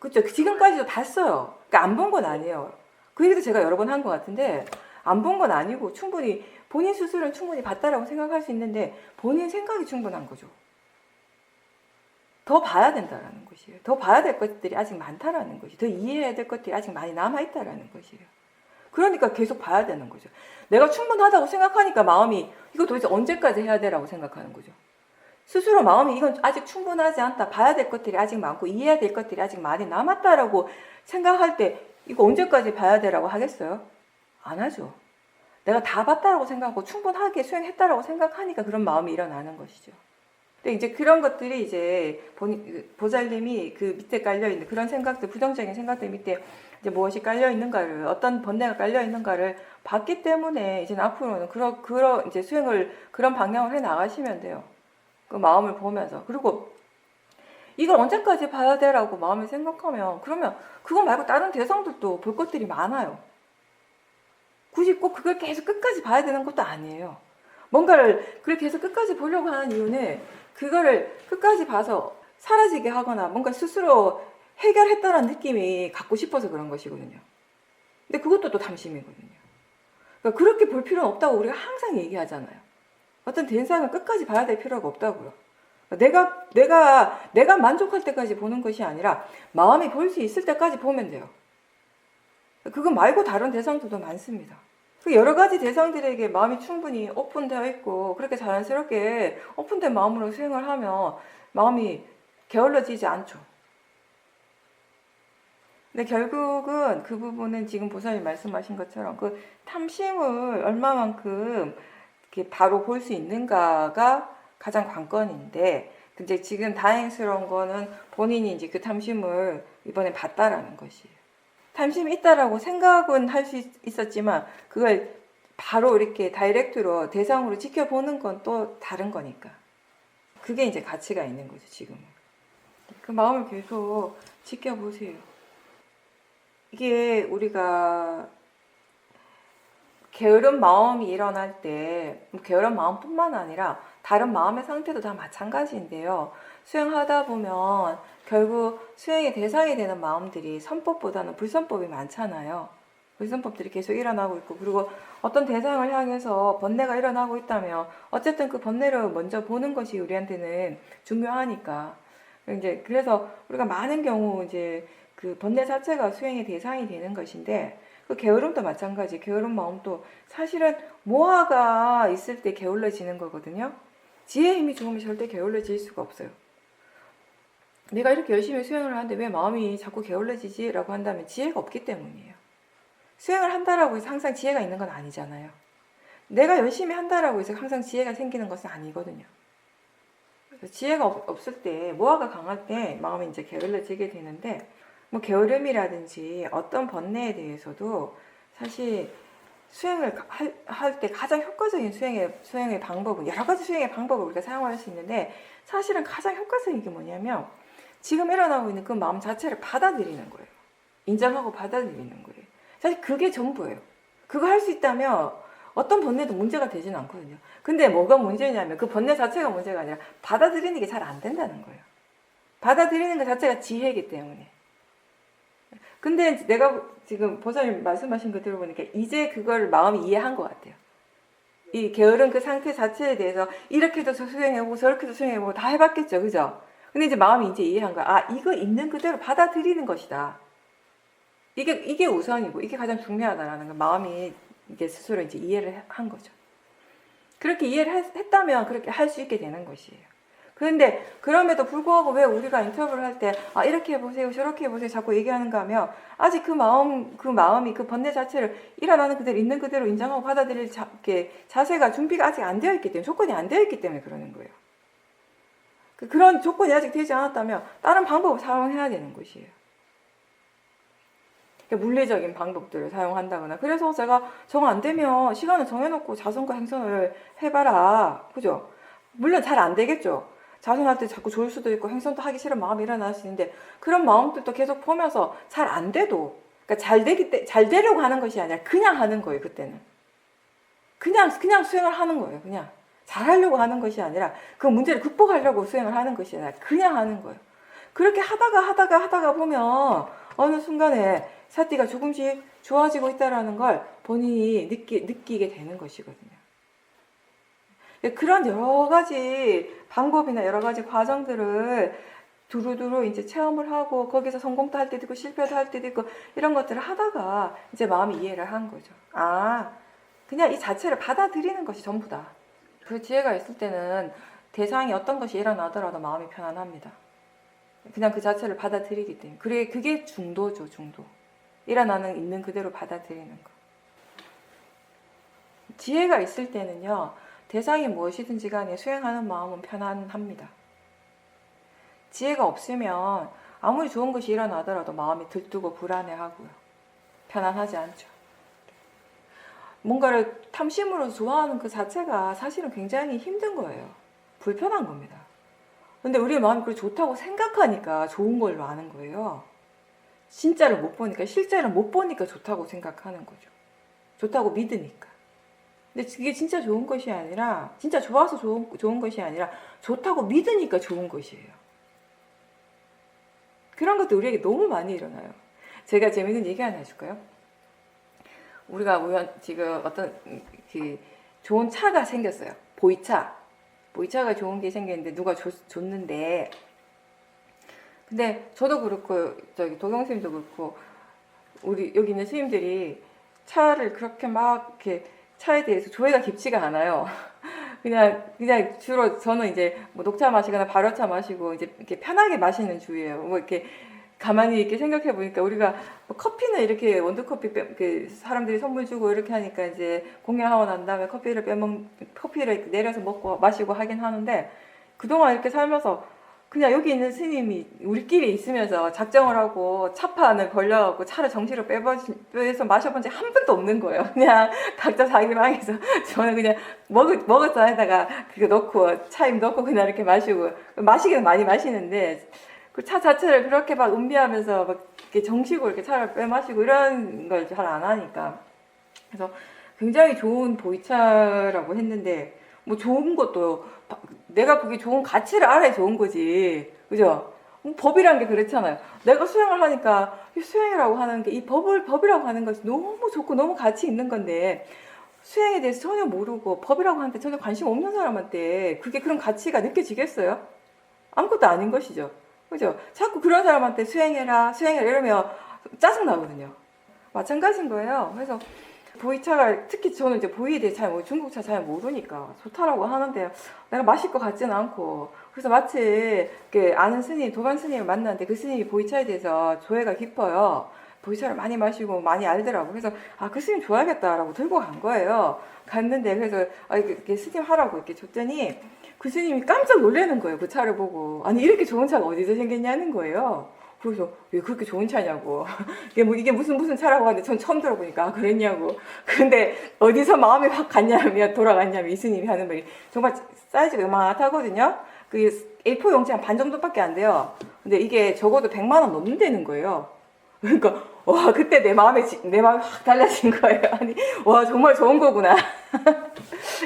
그쵸, 지금까지도 다 써요. 그러니까 안 본 건 아니에요. 그 얘기도 제가 여러 번 한 것 같은데, 안 본 건 아니고 충분히 본인 스스로는 충분히 봤다라고 생각할 수 있는데, 본인 생각이 충분한 거죠. 더 봐야 된다라는 것이에요. 더 봐야 될 것들이 아직 많다라는 것이, 더 이해해야 될 것들이 아직 많이 남아있다라는 것이에요. 그러니까 계속 봐야 되는 거죠. 내가 충분하다고 생각하니까 마음이 이거 도대체 언제까지 해야 되라고 생각하는 거죠. 스스로 마음이 이건 아직 충분하지 않다, 봐야 될 것들이 아직 많고 이해해야 될 것들이 아직 많이 남았다라고 생각할 때 이거 언제까지 봐야 되라고 하겠어요? 안 하죠. 내가 다 봤다라고 생각하고 충분하게 수행했다라고 생각하니까 그런 마음이 일어나는 것이죠. 근데 이제 그런 것들이 이제 보살님이 그 밑에 깔려있는 그런 생각들, 부정적인 생각들 밑에 이제 무엇이 깔려있는가를, 어떤 번뇌가 깔려있는가를 봤기 때문에 이제 앞으로는 그런 이제 수행을 그런 방향으로 해 나가시면 돼요. 그 마음을 보면서. 그리고 이걸 언제까지 봐야 돼라고 마음을 생각하면, 그러면 그거 말고 다른 대상들도 볼 것들이 많아요. 굳이 꼭 그걸 계속 끝까지 봐야 되는 것도 아니에요. 뭔가를 그렇게 해서 끝까지 보려고 하는 이유는 그거를 끝까지 봐서 사라지게 하거나 뭔가 스스로 해결했다는 느낌이 갖고 싶어서 그런 것이거든요. 근데 그것도 또 탐심이거든요. 그러니까 그렇게 볼 필요는 없다고 우리가 항상 얘기하잖아요. 어떤 대상을 끝까지 봐야 될 필요가 없다고요. 내가 만족할 때까지 보는 것이 아니라 마음이 볼 수 있을 때까지 보면 돼요. 그거 말고 다른 대상들도 많습니다. 여러 가지 대상들에게 마음이 충분히 오픈되어 있고 그렇게 자연스럽게 오픈된 마음으로 수행을 하면 마음이 게을러지지 않죠. 근데 결국은 그 부분은 지금 보살님 말씀하신 것처럼 그 탐심을 얼마만큼 이렇게 바로 볼 수 있는가가 가장 관건인데, 근데 지금 다행스러운 거는 본인이 이제 그 탐심을 이번에 봤다라는 것이에요. 탐심이 있다라고 생각은 할 수 있었지만 그걸 바로 이렇게 다이렉트로 대상으로 지켜보는 건 또 다른 거니까. 그게 이제 가치가 있는 거죠, 지금은. 그 마음을 계속 지켜보세요. 이게 우리가 게으른 마음이 일어날 때, 게으른 마음뿐만 아니라 다른 마음의 상태도 다 마찬가지인데요. 수행하다 보면 결국 수행의 대상이 되는 마음들이 선법보다는 불선법이 많잖아요. 불선법들이 계속 일어나고 있고, 그리고 어떤 대상을 향해서 번뇌가 일어나고 있다면 어쨌든 그 번뇌를 먼저 보는 것이 우리한테는 중요하니까. 이제 그래서 우리가 많은 경우 이제 그 번뇌 자체가 수행의 대상이 되는 것인데, 그 게으름도 마찬가지. 게으른 마음도 사실은 모아가 있을 때 게을러지는 거거든요. 지혜의 힘이 좋으면 절대 게을러질 수가 없어요. 내가 이렇게 열심히 수행을 하는데 왜 마음이 자꾸 게을러지지? 라고 한다면 지혜가 없기 때문이에요. 수행을 한다라고 해서 항상 지혜가 있는 건 아니잖아요. 내가 열심히 한다라고 해서 항상 지혜가 생기는 것은 아니거든요. 그래서 지혜가 없을 때, 모아가 강할 때 마음이 이제 게을러지게 되는데, 뭐 게으름이라든지 어떤 번뇌에 대해서도 사실 수행을 할 때 가장 효과적인 수행의 방법은, 여러 가지 수행의 방법을 우리가 사용할 수 있는데, 사실은 가장 효과적인 게 뭐냐면 지금 일어나고 있는 그 마음 자체를 받아들이는 거예요. 인정하고 받아들이는 거예요. 사실 그게 전부예요. 그거 할 수 있다면 어떤 번뇌도 문제가 되진 않거든요. 근데 뭐가 문제냐면 그 번뇌 자체가 문제가 아니라 받아들이는 게 잘 안 된다는 거예요. 받아들이는 것 자체가 지혜이기 때문에. 근데 내가 지금 보살님 말씀하신 거 들어보니까 이제 그걸 마음이 이해한 것 같아요. 이 게으른 그 상태 자체에 대해서 이렇게도 수행해보고 저렇게도 수행해보고 다 해봤겠죠, 그죠? 근데 이제 마음이 이제 이해한 거야. 아, 이거 있는 그대로 받아들이는 것이다. 이게 우선이고 이게 가장 중요하다라는 걸 마음이 이게 스스로 이제 이해를 한 거죠. 그렇게 이해를 했다면 그렇게 할 수 있게 되는 것이에요. 그런데 그럼에도 불구하고 왜 우리가 인터뷰를 할 때 이렇게 해보세요, 저렇게 해보세요 자꾸 얘기하는가 하면 아직 그 마음이 그 번뇌 자체를 일어나는 그대로 있는 그대로 인정하고 받아들일 자세가 준비가 아직 안 되어 있기 때문에, 조건이 안 되어 있기 때문에 그러는 거예요. 그런 조건이 아직 되지 않았다면 다른 방법을 사용해야 되는 것이에요. 물리적인 방법들을 사용한다거나. 그래서 제가 정 안 되면 시간을 정해놓고 자선과 행선을 해봐라. 그죠? 물론 잘 안 되겠죠. 자선할 때 자꾸 좋을 수도 있고 행선도 하기 싫은 마음이 일어날 수 있는데 그런 마음들도 계속 보면서 잘 안 돼도, 그러니까 잘 되려고 하는 것이 아니라 그냥 하는 거예요. 그때는 그냥 수행을 하는 거예요. 그냥 잘하려고 하는 것이 아니라 그 문제를 극복하려고 수행을 하는 것이 아니라 그냥 하는 거예요. 그렇게 하다가 보면 어느 순간에 사띠가 조금씩 좋아지고 있다는 걸 본인이 느끼게 되는 것이거든요. 그런 여러 가지 방법이나 여러 가지 과정들을 두루두루 이제 체험을 하고 거기서 성공도 할 때도 있고 실패도 할 때도 있고 이런 것들을 하다가 이제 마음이 이해를 한 거죠. 그냥 이 자체를 받아들이는 것이 전부다. 그 지혜가 있을 때는 대상이 어떤 것이 일어나더라도 마음이 편안합니다. 그냥 그 자체를 받아들이기 때문에. 그게 중도죠, 중도. 일어나는 있는 그대로 받아들이는 거. 지혜가 있을 때는요, 대상이 무엇이든지 간에 수행하는 마음은 편안합니다. 지혜가 없으면 아무리 좋은 것이 일어나더라도 마음이 들뜨고 불안해하고요. 편안하지 않죠. 뭔가를 탐심으로 좋아하는 그 자체가 사실은 굉장히 힘든 거예요. 불편한 겁니다. 근데 우리의 마음이 그걸 좋다고 생각하니까 좋은 걸로 아는 거예요. 진짜를 못 보니까, 실제를 못 보니까 좋다고 생각하는 거죠. 좋다고 믿으니까. 근데 그게 진짜 좋은 것이 아니라, 진짜 좋아서 좋은 것이 아니라 좋다고 믿으니까 좋은 것이에요. 그런 것도 우리에게 너무 많이 일어나요. 제가 재밌는 얘기 하나 해줄까요? 우리가 지금 어떤 좋은 차가 생겼어요. 보이차가 좋은 게 생겼는데 누가 줬는데, 근데 저도 그렇고 저기 도경스님도 그렇고 우리 여기 있는 스님들이 차를 그렇게 막 이렇게 차에 대해서 조예가 깊지가 않아요. 그냥 주로 저는 이제 뭐 녹차 마시거나 발효차 마시고 이제 이렇게 편하게 마시는 주예요. 뭐 이렇게 가만히 이렇게 생각해 보니까 우리가 뭐 커피는 이렇게 원두커피 사람들이 선물 주고 이렇게 하니까 이제 공양하고 난 다음에 커피를 내려서 먹고 마시고 하긴 하는데, 그동안 이렇게 살면서 그냥 여기 있는 스님이 우리끼리 있으면서 작정을 하고 차판을 벌려갖고 차를 정시로 빼서 마셔본 적 한 번도 없는 거예요. 그냥 각자 자기 방에서 저는 그냥 먹을 잔에다가 그거 넣고 차임 넣고 그냥 이렇게 마시고, 마시기는 많이 마시는데 그 차 자체를 그렇게 막 음미하면서 막 이렇게 정식으로 이렇게 차를 빼 마시고 이런 걸 잘 안 하니까. 그래서 굉장히 좋은 보이차라고 했는데, 뭐 좋은 것도 내가 그게 좋은 가치를 알아야 좋은 거지. 그죠? 법이란 게 그렇잖아요. 내가 수행을 하니까 이 수행이라고 하는 게, 이 법이라고 하는 것이 너무 좋고 너무 가치 있는 건데, 수행에 대해서 전혀 모르고 법이라고 하는데 전혀 관심 없는 사람한테 그게 그런 가치가 느껴지겠어요? 아무것도 아닌 것이죠. 그죠? 자꾸 그런 사람한테 수행해라 이러면 짜증나거든요. 마찬가지인 거예요. 그래서 보이차가, 특히 저는 이제 보이에 대해 중국차 잘 모르니까 좋다라고 하는데 내가 마실 것 같지는 않고, 그래서 마치 아는 스님, 도반 스님을 만났는데 그 스님이 보이차에 대해서 조예가 깊어요. 보이차를 많이 마시고 많이 알더라고. 그래서 그 스님 좋아하겠다라고 들고 간 거예요. 갔는데 그래서 이렇게 스님 하라고 이렇게 줬더니 그 스님이 깜짝 놀라는 거예요. 그 차를 보고. 아니 이렇게 좋은 차가 어디서 생겼냐는 거예요. 그래서 왜 그렇게 좋은 차냐고. 이게 무슨 차라고 하는데 전 처음 들어보니까 그랬냐고. 근데 어디서 마음이 확 돌아갔냐면 이 스님이 하는 말이 정말 사이즈가 요만하거든요. 그 A4 용지 한 반 정도밖에 안 돼요. 근데 이게 적어도 100만 원 넘는다는 거예요. 그러니까 와, 그때 내 마음이 확 달라진 거예요. 아니, 와, 정말 좋은 거구나.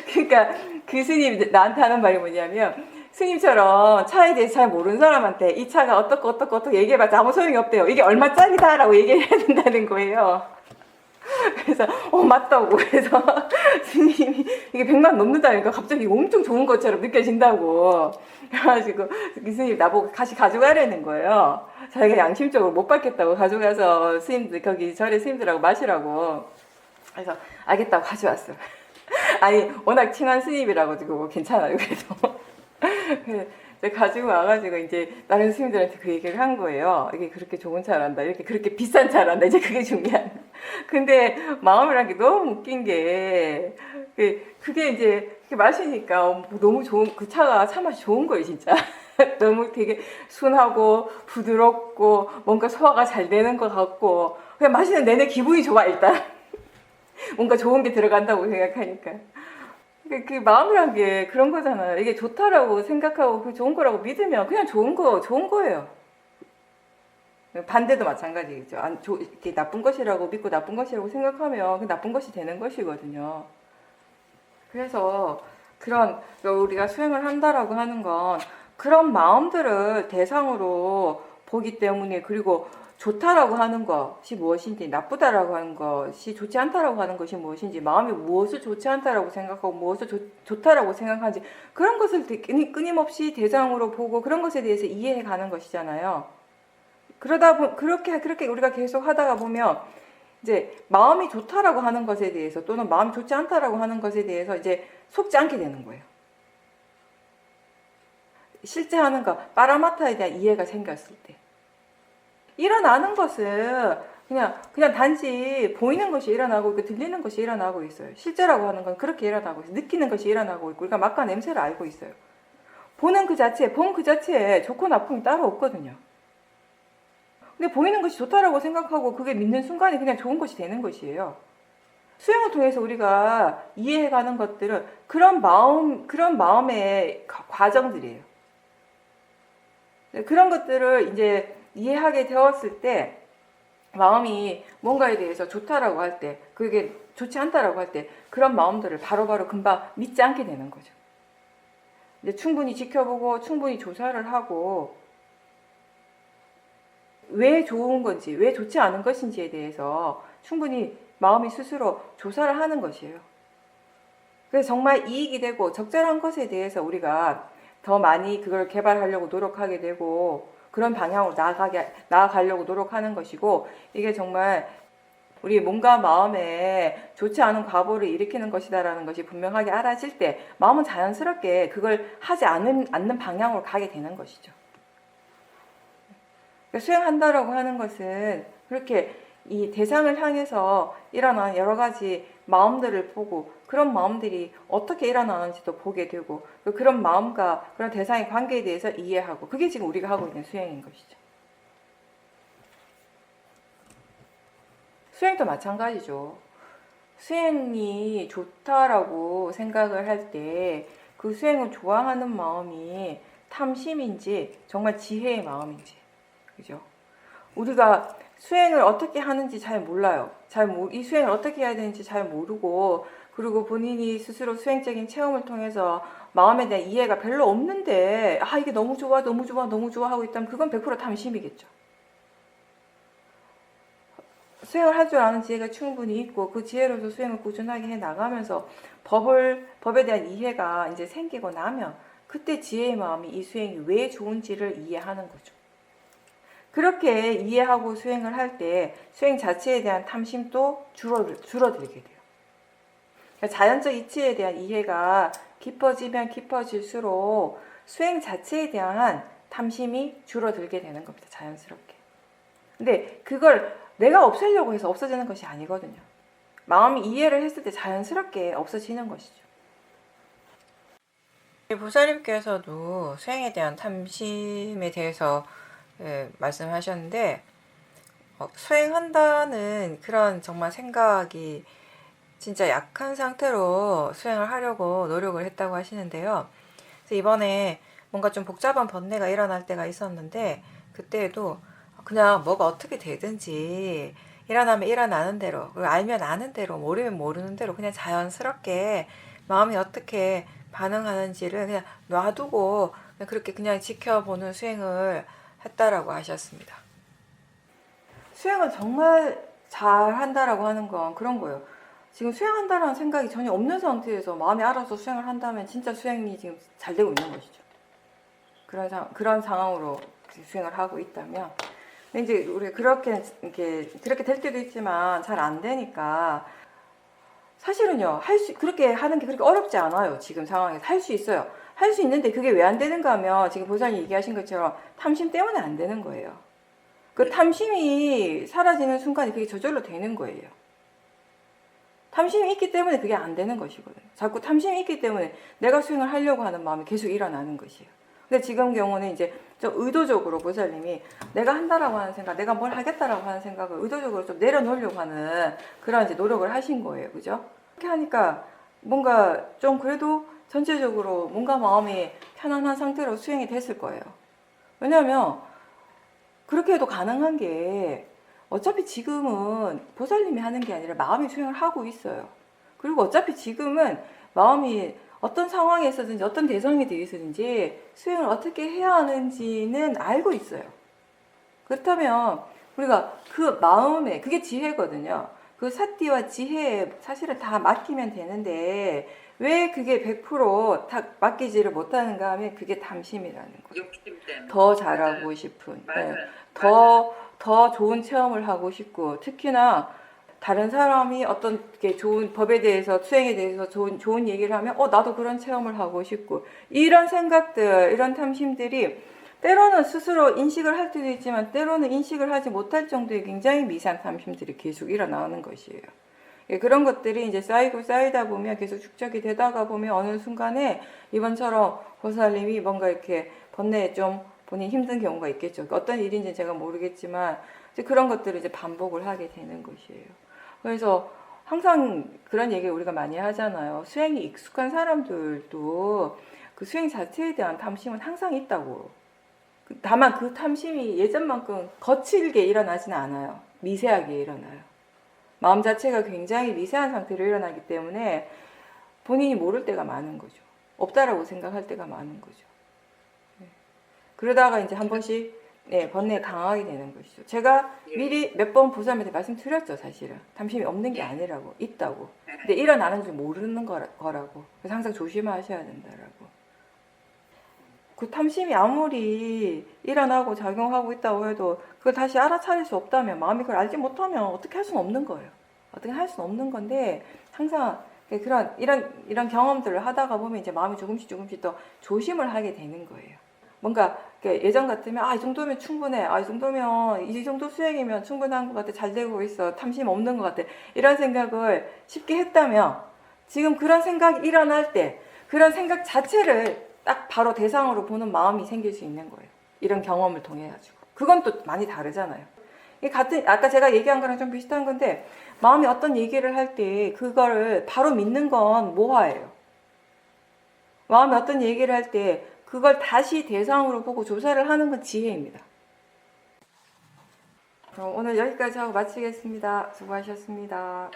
그러니까 그 스님이 나한테 하는 말이 뭐냐면, 스님처럼 차에 대해서 잘 모르는 사람한테 이 차가 어떻고 얘기해봤자 아무 소용이 없대요. 이게 얼마짜리다라고 얘기를 해야 된다는 거예요. 그래서 맞다고. 그래서 스님이 이게 100만 넘는다니까 갑자기 엄청 좋은 것처럼 느껴진다고. 그래가지고 그 스님이 나보고 다시 가져가려는 거예요. 자기가 양심적으로 못 받겠다고 가져가서 스님들, 거기 절에 스님들하고 마시라고. 그래서 알겠다고 가져왔어. 아니 워낙 친한 스님이라고 가지고 괜찮아요. 그래도 이제 가지고 와가지고 이제 다른 스님들한테 그 얘기를 한 거예요. 이게 그렇게 좋은 차란다. 이렇게 그렇게 비싼 차란다. 이제 그게 중요한. 근데 마음이란 게 너무 웃긴 게 그게 이제 그게 마시니까 너무 좋은 그 차가 차 맛이 좋은 거예요, 진짜. 너무 되게 순하고 부드럽고 뭔가 소화가 잘 되는 것 같고 그냥 마시는 내내 기분이 좋아 일단. 뭔가 좋은 게 들어간다고 생각하니까. 그 마음이란 게 그런 거잖아요. 이게 좋다라고 생각하고 그 좋은 거라고 믿으면 그냥 좋은 거예요. 반대도 마찬가지겠죠. 이렇게 나쁜 것이라고 믿고 나쁜 것이라고 생각하면 그 나쁜 것이 되는 것이거든요. 그래서 우리가 수행을 한다라고 하는 건 그런 마음들을 대상으로 보기 때문에 그리고 좋다라고 하는 것이 무엇인지 나쁘다라고 하는 것이 좋지 않다라고 하는 것이 무엇인지 마음이 무엇을 좋지 않다라고 생각하고 무엇을 좋다라고 생각하는지 그런 것을 끊임없이 대상으로 보고 그런 것에 대해서 이해해 가는 것이잖아요. 그렇게 우리가 계속 하다가 보면 이제 마음이 좋다라고 하는 것에 대해서 또는 마음이 좋지 않다라고 하는 것에 대해서 이제 속지 않게 되는 거예요. 실제 하는 거, 빠라마타에 대한 이해가 생겼을 때. 일어나는 것은 그냥 단지 보이는 것이 일어나고 있고 들리는 것이 일어나고 있어요. 실제라고 하는 건 그렇게 일어나고 있어요. 느끼는 것이 일어나고 있고 우리가 맛과 냄새를 알고 있어요. 본 그 자체에 좋고 나쁨이 따로 없거든요. 근데 보이는 것이 좋다라고 생각하고 그게 믿는 순간에 그냥 좋은 것이 되는 것이에요. 수행을 통해서 우리가 이해해가는 것들은 그런 마음의 과정들이에요. 그런 것들을 이제 이해하게 되었을 때 마음이 뭔가에 대해서 좋다라고 할 때 그게 좋지 않다라고 할 때 그런 마음들을 바로바로 금방 믿지 않게 되는 거죠. 이제 충분히 지켜보고 충분히 조사를 하고 왜 좋은 건지 왜 좋지 않은 것인지에 대해서 충분히 마음이 스스로 조사를 하는 것이에요. 그래서 정말 이익이 되고 적절한 것에 대해서 우리가 더 많이 그걸 개발하려고 노력하게 되고 그런 방향으로 나아가려고 노력하는 것이고 이게 정말 우리 몸과 마음에 좋지 않은 과보를 일으키는 것이다라는 것이 분명하게 알아질 때 마음은 자연스럽게 그걸 하지 않는 방향으로 가게 되는 것이죠. 그러니까 수행한다라고 하는 것은 그렇게 이 대상을 향해서 일어난 여러 가지 마음들을 보고 그런 마음들이 어떻게 일어나는지도 보게 되고 그런 마음과 그런 대상의 관계에 대해서 이해하고 그게 지금 우리가 하고 있는 수행인 것이죠. 수행도 마찬가지죠. 수행이 좋다라고 생각을 할 때 그 수행을 좋아하는 마음이 탐심인지 정말 지혜의 마음인지 그죠? 우리가 수행을 어떻게 하는지 잘 몰라요. 이 수행을 어떻게 해야 되는지 잘 모르고 그리고 본인이 스스로 수행적인 체험을 통해서 마음에 대한 이해가 별로 없는데 이게 너무 좋아 너무 좋아 너무 좋아 하고 있다면 그건 100% 탐심이겠죠. 수행을 할 줄 아는 지혜가 충분히 있고 그 지혜로서 수행을 꾸준하게 해 나가면서 법에 대한 이해가 이제 생기고 나면 그때 지혜의 마음이 이 수행이 왜 좋은지를 이해하는 거죠. 그렇게 이해하고 수행을 할 때 수행 자체에 대한 탐심도 줄어들게 돼요. 그러니까 자연적 이치에 대한 이해가 깊어지면 깊어질수록 수행 자체에 대한 탐심이 줄어들게 되는 겁니다. 자연스럽게. 근데 그걸 내가 없애려고 해서 없어지는 것이 아니거든요. 마음이 이해를 했을 때 자연스럽게 없어지는 것이죠. 보살님께서도 수행에 대한 탐심에 대해서 말씀하셨는데 수행한다는 그런 정말 생각이 진짜 약한 상태로 수행을 하려고 노력을 했다고 하시는데요. 그래서 이번에 뭔가 좀 복잡한 번뇌가 일어날 때가 있었는데 그때에도 그냥 뭐가 어떻게 되든지 일어나면 일어나는 대로 그리고 알면 아는 대로 모르면 모르는 대로 그냥 자연스럽게 마음이 어떻게 반응하는지를 그냥 놔두고 그렇게 그냥 지켜보는 수행을 했다라고 하셨습니다. 수행을 정말 잘 한다라고 하는 건 그런 거예요. 지금 수행한다라는 생각이 전혀 없는 상태에서 마음이 알아서 수행을 한다면 진짜 수행이 지금 잘 되고 있는 것이죠. 그런 상황으로 수행을 하고 있다면. 근데 이제 우리가 그렇게 될 때도 있지만 잘 안 되니까 사실은요, 그렇게 하는 게 그렇게 어렵지 않아요. 지금 상황에서. 할 수 있어요. 할 수 있는데 그게 왜 안 되는가 하면 지금 보살님 얘기하신 것처럼 탐심 때문에 안 되는 거예요. 그 탐심이 사라지는 순간에 그게 저절로 되는 거예요. 탐심이 있기 때문에 그게 안 되는 것이거든요. 자꾸 탐심이 있기 때문에 내가 수행을 하려고 하는 마음이 계속 일어나는 것이에요. 근데 지금 경우는 이제 좀 의도적으로 보살님이 내가 한다라고 하는 생각, 내가 뭘 하겠다라고 하는 생각을 의도적으로 좀 내려놓으려고 하는 그런 이제 노력을 하신 거예요. 그죠? 그렇게 하니까 뭔가 좀 그래도 전체적으로 뭔가 마음이 편안한 상태로 수행이 됐을 거예요. 왜냐하면 그렇게 해도 가능한 게 어차피 지금은 보살님이 하는 게 아니라 마음이 수행을 하고 있어요. 그리고 어차피 지금은 마음이 어떤 상황에 있어든지 어떤 대상에 대해서든지 수행을 어떻게 해야 하는지는 알고 있어요. 그렇다면 우리가 그 마음에, 그게 지혜거든요. 그 사띠와 지혜에 사실은 다 맡기면 되는데 왜 그게 100%다 맡기지를 못하는가 하면 그게 탐심이라는 거예요. 욕심 때문에. 더 잘하고 싶은, 맞아요. 더 좋은 체험을 하고 싶고, 특히나 다른 사람이 어떤 게 좋은 법에 대해서, 수행에 대해서 좋은 얘기를 하면, 나도 그런 체험을 하고 싶고, 이런 생각들, 이런 탐심들이 때로는 스스로 인식을 할 때도 있지만, 때로는 인식을 하지 못할 정도의 굉장히 미세한 탐심들이 계속 일어나는 것이에요. 예, 그런 것들이 이제 쌓이고 쌓이다 보면 계속 축적이 되다가 보면 어느 순간에 이번처럼 보살님이 뭔가 이렇게 번뇌에 좀 본인 힘든 경우가 있겠죠. 어떤 일인지 제가 모르겠지만 이제 그런 것들을 이제 반복을 하게 되는 것이에요. 그래서 항상 그런 얘기 우리가 많이 하잖아요. 수행이 익숙한 사람들도 그 수행 자체에 대한 탐심은 항상 있다고. 다만 그 탐심이 예전만큼 거칠게 일어나지는 않아요. 미세하게 일어나요. 마음 자체가 굉장히 미세한 상태로 일어나기 때문에 본인이 모를 때가 많은 거죠. 없다라고 생각할 때가 많은 거죠. 그러다가 이제 한 번씩 번뇌에 강하게 되는 것이죠. 제가 미리 몇 번 보살님한테 말씀드렸죠, 사실은. 탐심이 없는 게 아니라고, 있다고. 근데 일어나는 줄 모르는 거라고. 그래서 항상 조심하셔야 된다라고. 그 탐심이 아무리 일어나고 작용하고 있다고 해도 그걸 다시 알아차릴 수 없다면, 마음이 그걸 알지 못하면 어떻게 할 수는 없는 거예요. 어떻게 할 수는 없는 건데, 항상 이런 경험들을 하다가 보면 이제 마음이 조금씩 더 조심을 하게 되는 거예요. 뭔가 예전 같으면 이 정도면 충분해, 이 정도면 이 정도 수행이면 충분한 것 같아, 잘 되고 있어, 탐심 없는 것 같아, 이런 생각을 쉽게 했다면 지금 그런 생각이 일어날 때 그런 생각 자체를 딱 바로 대상으로 보는 마음이 생길 수 있는 거예요. 이런 경험을 통해 가지고. 그건 또 많이 다르잖아요. 아까 제가 얘기한 거랑 좀 비슷한 건데, 마음이 어떤 얘기를 할 때 그거를 바로 믿는 건 모화예요. 마음이 어떤 얘기를 할 때 그걸 다시 대상으로 보고 조사를 하는 건 지혜입니다. 그럼 오늘 여기까지 하고 마치겠습니다. 수고하셨습니다.